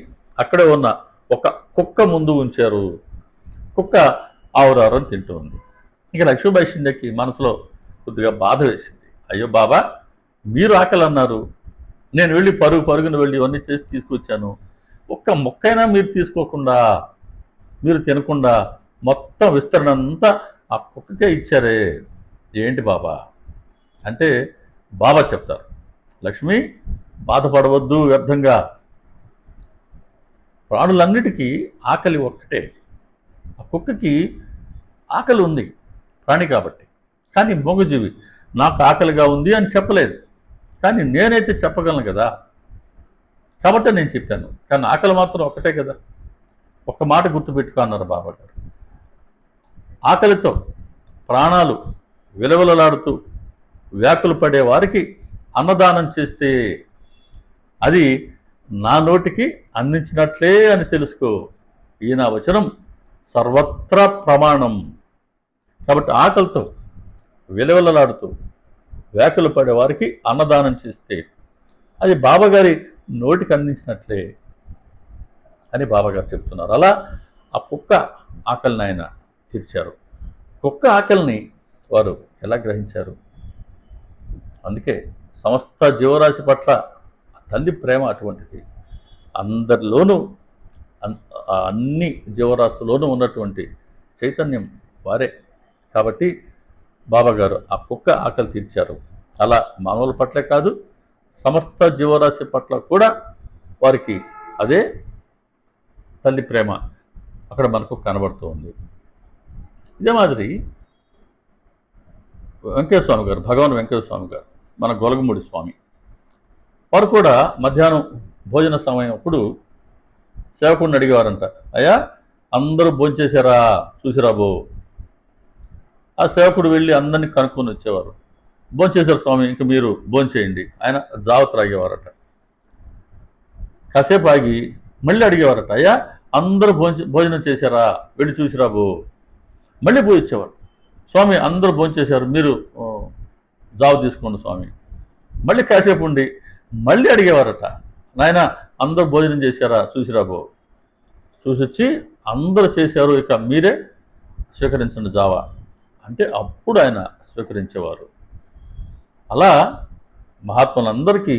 అక్కడే ఉన్న ఒక కుక్క ముందు ఉంచారు. కుక్క ఆవురారం తింటూ ఉంది. ఇక లక్ష్మీబాయి షిండేకి మనసులో కొద్దిగా బాధ వేసింది. అయ్యో బాబా, మీరు ఆకలి అన్నారు, నేను వెళ్ళి పరుగున వెళ్ళి ఇవన్నీ చేసి తీసుకొచ్చాను, ఒక్క మొక్కైనా మీరు తీసుకోకుండా, మీరు తినకుండా మొత్తం విస్తరణ అంతా ఆ కుక్కకే ఇచ్చారే, ఏంటి బాబా అంటే బాబా చెప్తారు, లక్ష్మి బాధపడవద్దు వ్యర్థంగా, ప్రాణులన్నిటికీ ఆకలి ఒక్కటే. ఆ కుక్కకి ఆకలి ఉంది ప్రాణి కాబట్టి, కానీ మూగజీవి నాకు ఆకలిగా ఉంది అని చెప్పలేదు. కానీ నేనైతే చెప్పగలను కదా, కాబట్టి నేను చెప్పాను. కానీ ఆకలి మాత్రం ఒకటే కదా. ఒక్క మాట గుర్తుపెట్టుకో అన్నారు బాబాగారు. ఆకలితో ప్రాణాలు విలవిలలాడుతూ వ్యాకులు పడే వారికి అన్నదానం చేస్తే అది నా నోటికి అందించినట్లే అని తెలుసుకో. ఈ నా వచనం సర్వత్రా ప్రమాణం. కాబట్టి ఆకలితో విలవిలలాడుతూ వ్యాకులు పడే వారికి అన్నదానం చేస్తే అది బాబాగారి నోటికి అందించినట్లే అని బాబాగారు చెప్తున్నారు. అలా ఆ కుక్క ఆకలిని ఆయన తీర్చారు. కుక్క ఆకలిని వారు ఎలా గ్రహించారు? అందుకే సమస్త జీవరాశి పట్ల తల్లి ప్రేమ అటువంటిది. అందరిలోనూ అన్ని జీవరాశుల్లోనూ ఉన్నటువంటి చైతన్యం వారే. కాబట్టి బాబాగారు ఆ కుక్క ఆకలి తీర్చారు. అలా మానవుల పట్లే కాదు, సమస్త జీవరాశి పట్ల కూడా వారికి అదే తల్లి ప్రేమ అక్కడ మనకు కనబడుతూ ఉంది. ఇదే మాదిరి వెంకయ్య స్వామి గారు, భగవాన్ వెంకయ్య స్వామి గారు, మన గొలగమూడి స్వామి వారు కూడా మధ్యాహ్నం భోజన సమయం అప్పుడు సేవకుడిని అడిగేవారంట, అయ్యా అందరూ భోంచేశారా చూసిరాబో. ఆ సేవకుడు వెళ్ళి అందరినీ కనుక్కొని వచ్చేవారు. భోంచేశారు స్వామి, ఇంక మీరు భోంచేయండి. ఆయన జావ త్రాగేవారట. కాసేపు ఆగి మళ్ళీ అడిగేవారట, అయ్యా అందరూ భోజనం చేశారా వెళ్ళి చూసిరాబో. మళ్ళీ పోయి వచ్చేవారు. స్వామి అందరూ భోంచేశారు, మీరు జావ తీసుకోండి స్వామి. మళ్ళీ కాసేపు ఉండి మళ్ళీ అడిగేవారట, నాయన అందరూ భోజనం చేశారా చూసిరాబో. చూసొచ్చి అందరూ చేశారు, ఇక మీరే స్వీకరించండి జావా అంటే అప్పుడు ఆయన స్వీకరించేవారు. అలా మహాత్ములందరికీ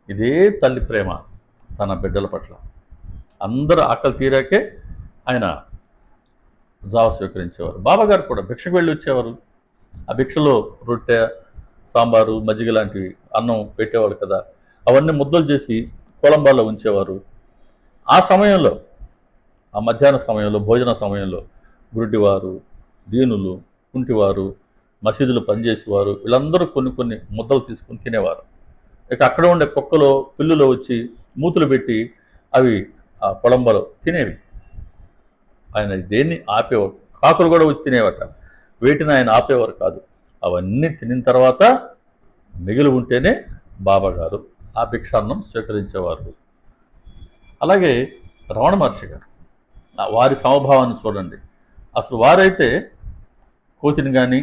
ఇదే తల్లి ప్రేమ తన బిడ్డల పట్ల. అందరూ ఆకలి తీరాకే ఆయన జావ స్వీకరించేవారు. బాబాగారు కూడా భిక్షకు వెళ్ళి వచ్చేవారు. ఆ భిక్షలో రొట్టె, సాంబారు, మజ్జిగ లాంటివి అన్నం పెట్టేవాడు కదా, అవన్నీ ముద్దలు చేసి కొలంబాల్లో ఉంచేవారు. ఆ సమయంలో, ఆ మధ్యాహ్న సమయంలో, భోజన సమయంలో గుడ్డివారు, దీనులు, కుంటివారు, మసీదులు పనిచేసేవారు వీళ్ళందరూ కొన్ని ముద్దలు తీసుకుని తినేవారు. ఇక అక్కడ ఉండే కుక్కలో పిల్లులో వచ్చి మూతులు పెట్టి అవి ఆ కొలంబలో తినేవి. ఆయన దేన్ని ఆపేవారు. కాకులు కూడా వచ్చి తినేవట, వేటిని ఆయన ఆపేవారు కాదు. అవన్నీ తినిన తర్వాత మిగిలి ఉంటేనే బాబాగారు ఆ భిక్షాన్నం స్వీకరించేవారు. అలాగే రమణ మహర్షి గారు, వారి సమభావాన్ని చూడండి. అసలు వారైతే కోతిని కానీ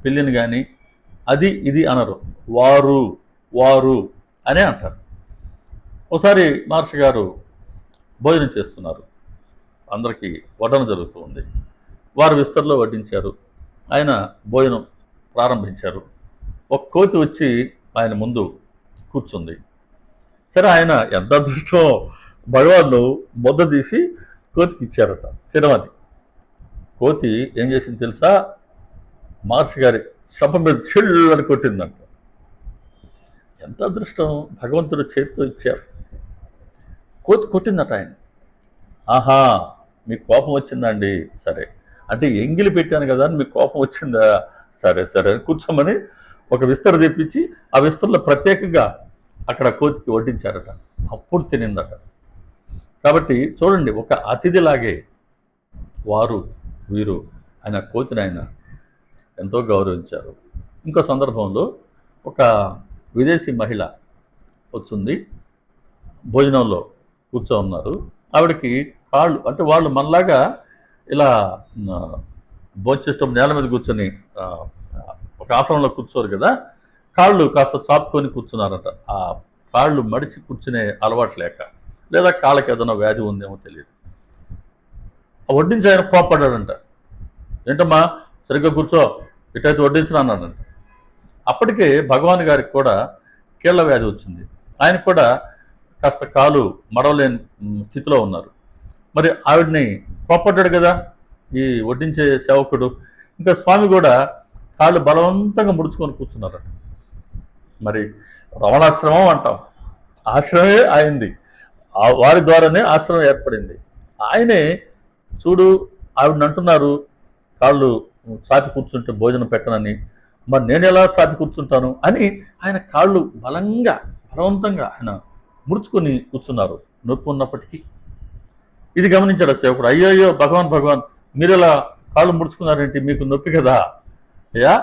పిల్లిని కానీ అది ఇది అనరు, వారు వారు అనే అంటారు. ఒకసారి మహర్షి గారు భోజనం చేస్తున్నారు, అందరికీ వడ్డన జరుగుతూ ఉంది. వారు విస్తరలో వడ్డించారు. ఆయన భోజనం ప్రారంభించారు. ఒక కోతి వచ్చి ఆయన ముందు కూర్చుంది. సరే, ఆయన ఎంత అదృష్టం, భగవాను ముద్ద తీసి కోతికి ఇచ్చారట తినమని. కోతి ఏం చేసింది తెలుసా, మహర్షి గారి శప మీద చెల్లని కొట్టిందంట. ఎంత అదృష్టం, భగవంతుడు చేతితో ఇచ్చారు. కోతి కొట్టిందట ఆయన. ఆహా, మీకు కోపం వచ్చిందండి, సరే. అంటే ఎంగిలి పెట్టాను కదా అని మీకు కోపం వచ్చిందా, సరే సరే అని కూర్చోమని ఒక విస్తర తెప్పించి ఆ విస్తరలో ప్రత్యేకంగా అక్కడ కోతికి వడ్డించారట. అప్పుడు తినిందట. కాబట్టి చూడండి, ఒక అతిథిలాగే వారు వీరు ఆయన కోతిని ఆయన ఎంతో గౌరవించారు. ఇంకో సందర్భంలో ఒక విదేశీ మహిళ వచ్చింది, భోజనంలో కూర్చో ఉన్నారు. ఆవిడకి కాళ్ళు అంటే వాళ్ళు మనలాగా ఇలా భోంచేష్టం నేల మీద కూర్చొని ఒక ఆసనంలో కూర్చోరు కదా, కాళ్ళు కాస్త చాపుకొని కూర్చున్నారట. ఆ కాళ్ళు మడిచి కూర్చునే అలవాటు లేక, లేదా కాళ్ళకి ఏదైనా వ్యాధి ఉందేమో తెలియదు. ఆ వడ్డించి ఆయన కోప్పడ్డాడంట. ఏంటమ్మా సరిగ్గా కూర్చో, ఇటైతే వడ్డించిన అన్నాడంట. అప్పటికే భగవాన్ గారికి కూడా కీళ్ల వ్యాధి వచ్చింది. ఆయన కూడా కాస్త కాలు మడవలేని స్థితిలో ఉన్నారు. మరి ఆవిడ్ని కోప్పడ్డాడు కదా ఈ వడ్డించే సేవకుడు. ఇంకా స్వామి కూడా కాళ్ళు బలవంతంగా ముడుచుకొని కూర్చున్నారట. మరి రమణాశ్రమం అంటాం, ఆశ్రమే అయింది, వారి ద్వారానే ఆశ్రమం ఏర్పడింది. ఆయనే చూడు ఆవిడని అంటున్నారు కాళ్ళు చాపి కూర్చుంటే భోజనం పెట్టనని, మరి నేను ఎలా చాపి కూర్చుంటాను అని ఆయన కాళ్ళు బలవంతంగా ఆయన ముడుచుకొని కూర్చున్నారు, నొప్పి ఉన్నప్పటికీ. ఇది గమనించాడు సేవకుడు. అయ్యో భగవాన్ మీరు ఇలా కాళ్ళు ముడుచుకున్నారేంటి, మీకు నొప్పి కదా అయ్యా,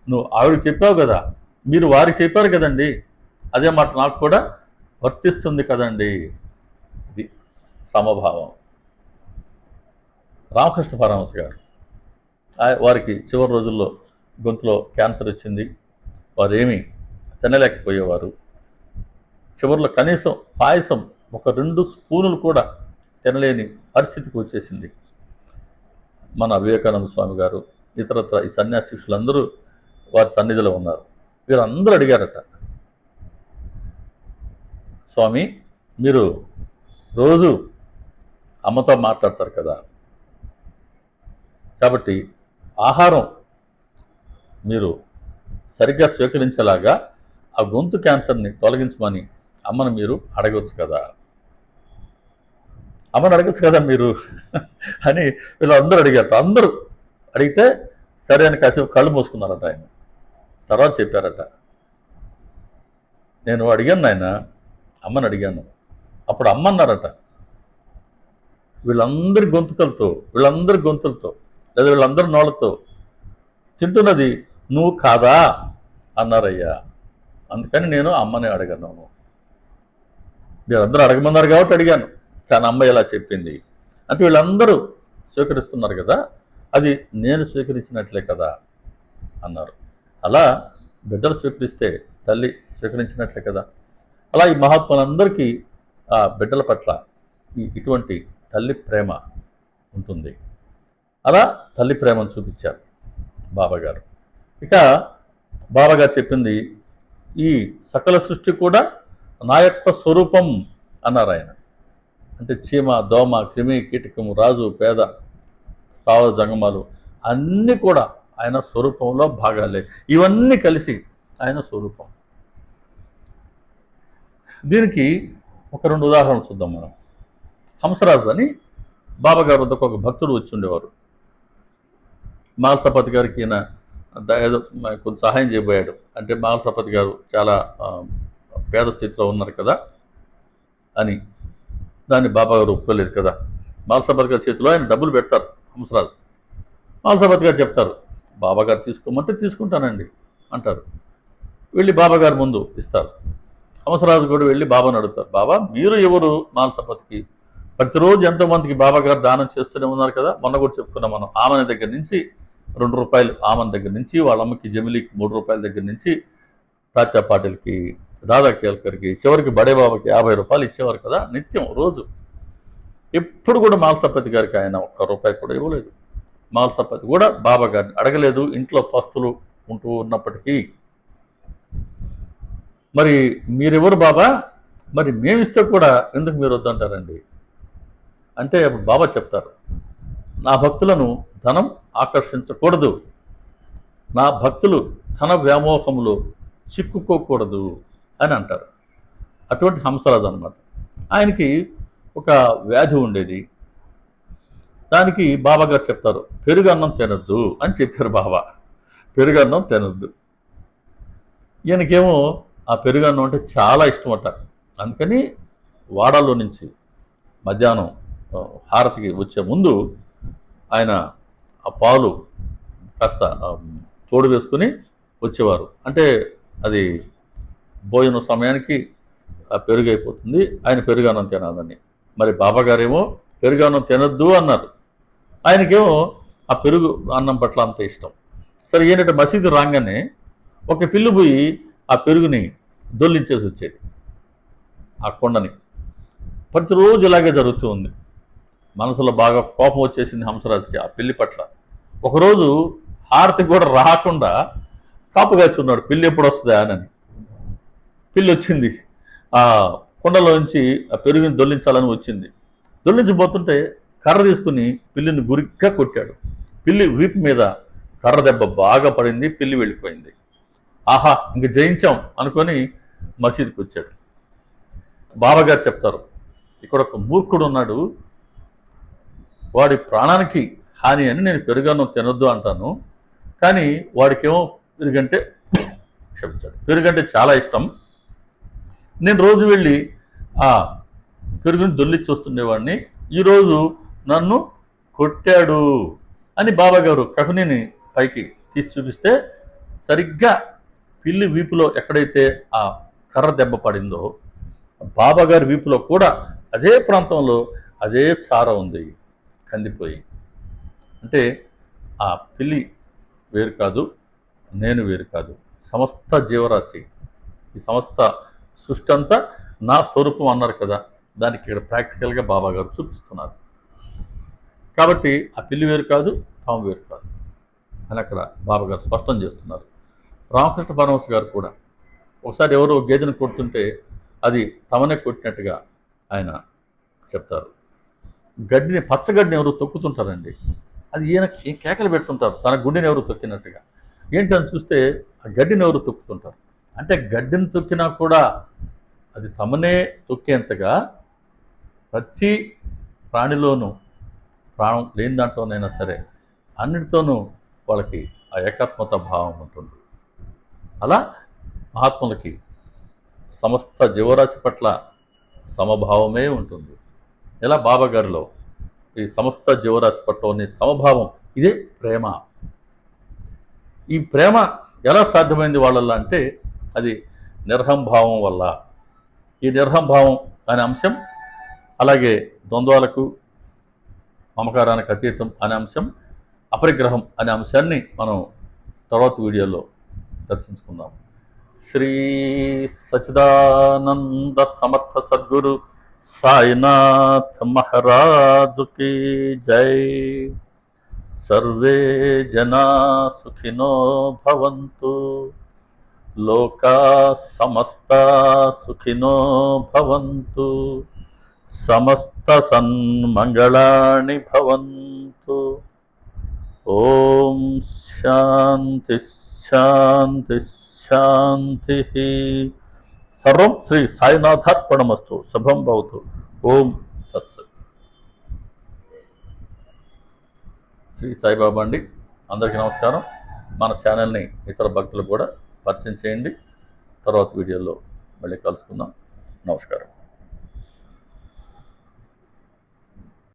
నువ్వు ఆవిడకి చెప్పావు కదా, మీరు వారికి చెప్పారు కదండి, అదే మాట నాకు కూడా వర్తిస్తుంది కదండి. ఇది సమభావం. రామకృష్ణ పరమహంస గారు వారికి చివరి రోజుల్లో గొంతులో క్యాన్సర్ వచ్చింది. వారు ఏమీ తినలేకపోయేవారు. చివరిలో కనీసం పాయసం ఒక 2 స్పూనులు కూడా తినలేని పరిస్థితికి వచ్చేసింది. మన వివేకానంద స్వామి గారు, ఇతరత్ర ఈ సన్యాసిషులందరూ వారి సన్నిధిలో ఉన్నారు. వీరందరూ అడిగారట, స్వామి మీరు రోజు అమ్మతో మాట్లాడతారు కదా, కాబట్టి ఆహారం మీరు సరిగ్గా స్వీకరించేలాగా ఆ గొంతు క్యాన్సర్ని తొలగించమని అమ్మను మీరు అడగవచ్చు కదా, అమ్మని అడగచ్చు కదా మీరు అని వీళ్ళందరూ అడిగారట. అందరూ అడిగితే సరే అని కాసేపు కళ్ళు మూసుకున్నారట. ఆయన తర్వాత చెప్పారట, నేను అడిగాను నాయన, అమ్మని అడిగాను. అప్పుడు అమ్మ అన్నారట, వీళ్ళందరి గొంతులతో లేదా వీళ్ళందరి నోళ్ళతో తింటున్నది నువ్వు కాదా అన్నారయ్యా, అందుకని నేను అమ్మని అడగను. వీళ్ళందరూ అడగమన్నారు కాబట్టి అడిగాను, కానీ అమ్మ ఇలా చెప్పింది అంటే వీళ్ళందరూ స్వీకరిస్తున్నారు కదా, అది నేను స్వీకరించినట్లే కదా అన్నారు. అలా బిడ్డలు స్వీకరిస్తే తల్లి స్వీకరించినట్లే కదా. అలా ఈ మహాత్ములందరికీ ఆ బిడ్డల పట్ల ఇటువంటి తల్లి ప్రేమ ఉంటుంది. అలా తల్లి ప్రేమను చూపించారు బాబాగారు. ఇక బాబాగారు చెప్పింది, ఈ సకల సృష్టి కూడా నా యొక్క స్వరూపం అన్నారు ఆయన. అంటే చీమ, దోమ, క్రిమి, కీటకము, రాజు, పేద, స్థావర జంగమాలు అన్నీ కూడా ఆయన స్వరూపంలో భాగాలే. ఇవన్నీ కలిసి ఆయన స్వరూపం. దీనికి ఒక 2 ఉదాహరణలు చూద్దాం మనం. హంసరాజు అని బాబాగారు వద్దకు ఒక భక్తుడు వచ్చి ఉండేవారు. మాల్సపతి గారికి ఈయన ఏదో కొంత సహాయం చేయబోయాడు. అంటే మాల్సపతి గారు చాలా పేద స్థితిలో ఉన్నారు కదా అని. దాన్ని బాబాగారు ఒప్పుకోలేదు కదా. మాల్సపతి గారి చేతిలో ఆయన డబ్బులు పెడతారు హంసరాజు. మాల్సపతి గారు చెప్తారు, బాబాగారు తీసుకోమంటే తీసుకుంటానండి అంటారు. వెళ్ళి బాబాగారు ముందు ఇస్తారు. హంసరాజు కూడా వెళ్ళి బాబాని అడుగుతారు, బాబా మీరు ఎవరు మాల్సపతికి? ప్రతిరోజు ఎంతోమందికి బాబాగారు దానం చేస్తూనే ఉన్నారు కదా, మొన్న కూడా చెప్పుకున్నాం మనం. ఆమెన దగ్గర నుంచి 2 రూపాయలు, ఆమెన దగ్గర నుంచి వాళ్ళ అమ్మకి జమిలీకి 3 రూపాయల దగ్గర నుంచి తాత్యా పాటిల్కి, దాదా కేల్కర్కి, చివరికి బడే బాబాకి 50 రూపాయలు ఇచ్చేవారు కదా నిత్యం రోజు. ఎప్పుడు కూడా మాల్సపతి గారికి ఆయన 1 రూపాయి కూడా ఇవ్వలేదు. మాల్సపతి కూడా బాబాగారిని అడగలేదు, ఇంట్లో పస్తులు ఉంటూ ఉన్నప్పటికీ. మరి మీరెవరు బాబా, మరి మేమిస్తే కూడా ఎందుకు మీరు వద్దంటారండి అంటే అప్పుడు బాబా చెప్తారు, నా భక్తులను ధనం ఆకర్షించకూడదు, నా భక్తులు ధన వ్యామోహంలో చిక్కుకోకూడదు అని అంటారు. అటువంటి హంసరాజు అనమాట. ఆయనకి ఒక వ్యాధి ఉండేది. దానికి బాబాగారు చెప్తారు, పెరుగన్నం తినొద్దు అని చెప్పారు బాబా. పెరుగన్నం తినొద్దు. ఈయనకేమో ఆ పెరుగన్నం అంటే చాలా ఇష్టమట. అందుకని వాడాలో నుంచి మధ్యాహ్నం హారతికి వచ్చే ముందు ఆయన ఆ పాలు కాస్త తోడు వేసుకుని వచ్చేవారు. అంటే అది భోజనం సమయానికి ఆ పెరుగు అయిపోతుంది, ఆయన పెరుగన్నం తినాలని. మరి బాబాగారేమో పెరుగన్నం తినొద్దు అన్నారు. ఆయనకేమో ఆ పెరుగు అన్నం పట్ల అంత ఇష్టం. సరే ఏంటంటే మసీదు రాగానే ఒక పిల్లి పోయి ఆ పెరుగుని దొల్లించేసి వచ్చేది ఆ కొండని. ప్రతిరోజు ఇలాగే జరుగుతూ ఉంది. మనసులో బాగా కోపం వచ్చేసింది హంసరాజుకి ఆ పిల్లి పట్ల. ఒకరోజు హారతి కూడా రాకుండా కాపుగాచున్నాడు, పిల్లి ఎప్పుడు వస్తుందా అని. పిల్లి వచ్చింది, ఆ కొండలోంచి ఆ పెరుగుని దొల్లించాలని వచ్చింది. దొల్లించబోతుంటే కర్ర తీసుకుని పిల్లిని గురిగ్గా కొట్టాడు. పిల్లి వీపు మీద కర్ర దెబ్బ బాగా పడింది, పిల్లి వెళ్ళిపోయింది. ఆహా, ఇంక జయించాం అనుకొని మసీదుకి వచ్చాడు. బాబాగారు చెప్తారు, ఇక్కడ ఒక మూర్ఖుడు ఉన్నాడు, వాడి ప్రాణానికి హాని అని నేను పెరుగన్నం తినొద్దు అంటాను, కానీ వాడికేమో పెరుగంటే క్షమించాడు, పెరుగంటే చాలా ఇష్టం. నేను రోజు వెళ్ళి ఆ పెరుగుని దొల్లి చూస్తుండేవాడిని, ఈరోజు నన్ను కొట్టాడు అని బాబాగారు కకునిని పైకి తీసి చూపిస్తే సరిగ్గా పిల్లి వీపులో ఎక్కడైతే ఆ కర్ర దెబ్బ పడిందో బాబాగారి వీపులో కూడా అదే ప్రాంతంలో అదే చార ఉంది కందిపోయి. అంటే ఆ పిల్లి వేరు కాదు, నేను వేరు కాదు, సమస్త జీవరాశి, ఈ సమస్త సృష్టి అంతా నా స్వరూపం అన్నారు కదా, దానికి ఇక్కడ ప్రాక్టికల్గా బాబాగారు చూపిస్తున్నారు. కాబట్టి ఆ పిల్లి వేరు కాదు, తాము వేరు కాదు అని అక్కడ బాబాగారు స్పష్టం చేస్తున్నారు. రామకృష్ణ పరమహంస గారు కూడా ఒకసారి ఎవరో గేదెను కొడుతుంటే అది తమనే కొట్టినట్టుగా ఆయన చెప్తారు. గడ్డిని, పచ్చగడ్డిని ఎవరు తొక్కుతుంటారండి, అది ఈయన కేకలు పెడుతుంటారు తన గుండెని ఎవరు తొక్కినట్టుగా. ఏంటని చూస్తే ఆ గడ్డిని ఎవరు తొక్కుతుంటారు. అంటే గడ్డిని తొక్కినా కూడా అది తమనే తొక్కేంతగా ప్రతి ప్రాణిలోనూ, ప్రాణం లేని దాంట్లోనైనా సరే అన్నిటితోనూ వాళ్ళకి ఆ ఏకాత్మత భావం ఉంటుంది. అలా మహాత్ములకి సమస్త జీవరాశి పట్ల సమభావమే ఉంటుంది. ఇలా బాబాగారిలో ఈ సమస్త జీవరాశి పట్ల ఉన్న సమభావం, ఇదే ప్రేమ. ఈ ప్రేమ ఎలా సాధ్యమైంది వాళ్ళల్లో అంటే అది నిర్హంభావం వల్ల. ఈ నిర్హంభావం అనే అంశం, అలాగే ద్వంద్వాలకు మమకారానికి అతీతం అనే అంశం, అపరిగ్రహం అనే అంశాన్ని మనం తర్వాత వీడియోలో దర్శించుకుందాం. శ్రీ సచ్చిదానంద సమర్థ సద్గురు సాయినాథ్ మహారాజుకి జై. సర్వే జనా సుఖినో భవంతు, లోకా సమస్త సుఖినో భవంతు, సమస్త సన్మంగళాని భవంతు. ఓం శాంతి శాంతి శాంతి. సర్వం శ్రీ సాయినాథార్పణమస్తు. శుభం భవతు. ఓం తత్సత్. శ్రీ సాయిబాబా అండి. అందరికీ నమస్కారం. మన ఛానల్ని ఇతర భక్తులు కూడా పరిచయం చేయండి. తర్వాత వీడియోలో మళ్ళీ కలుసుకుందాం. నమస్కారం.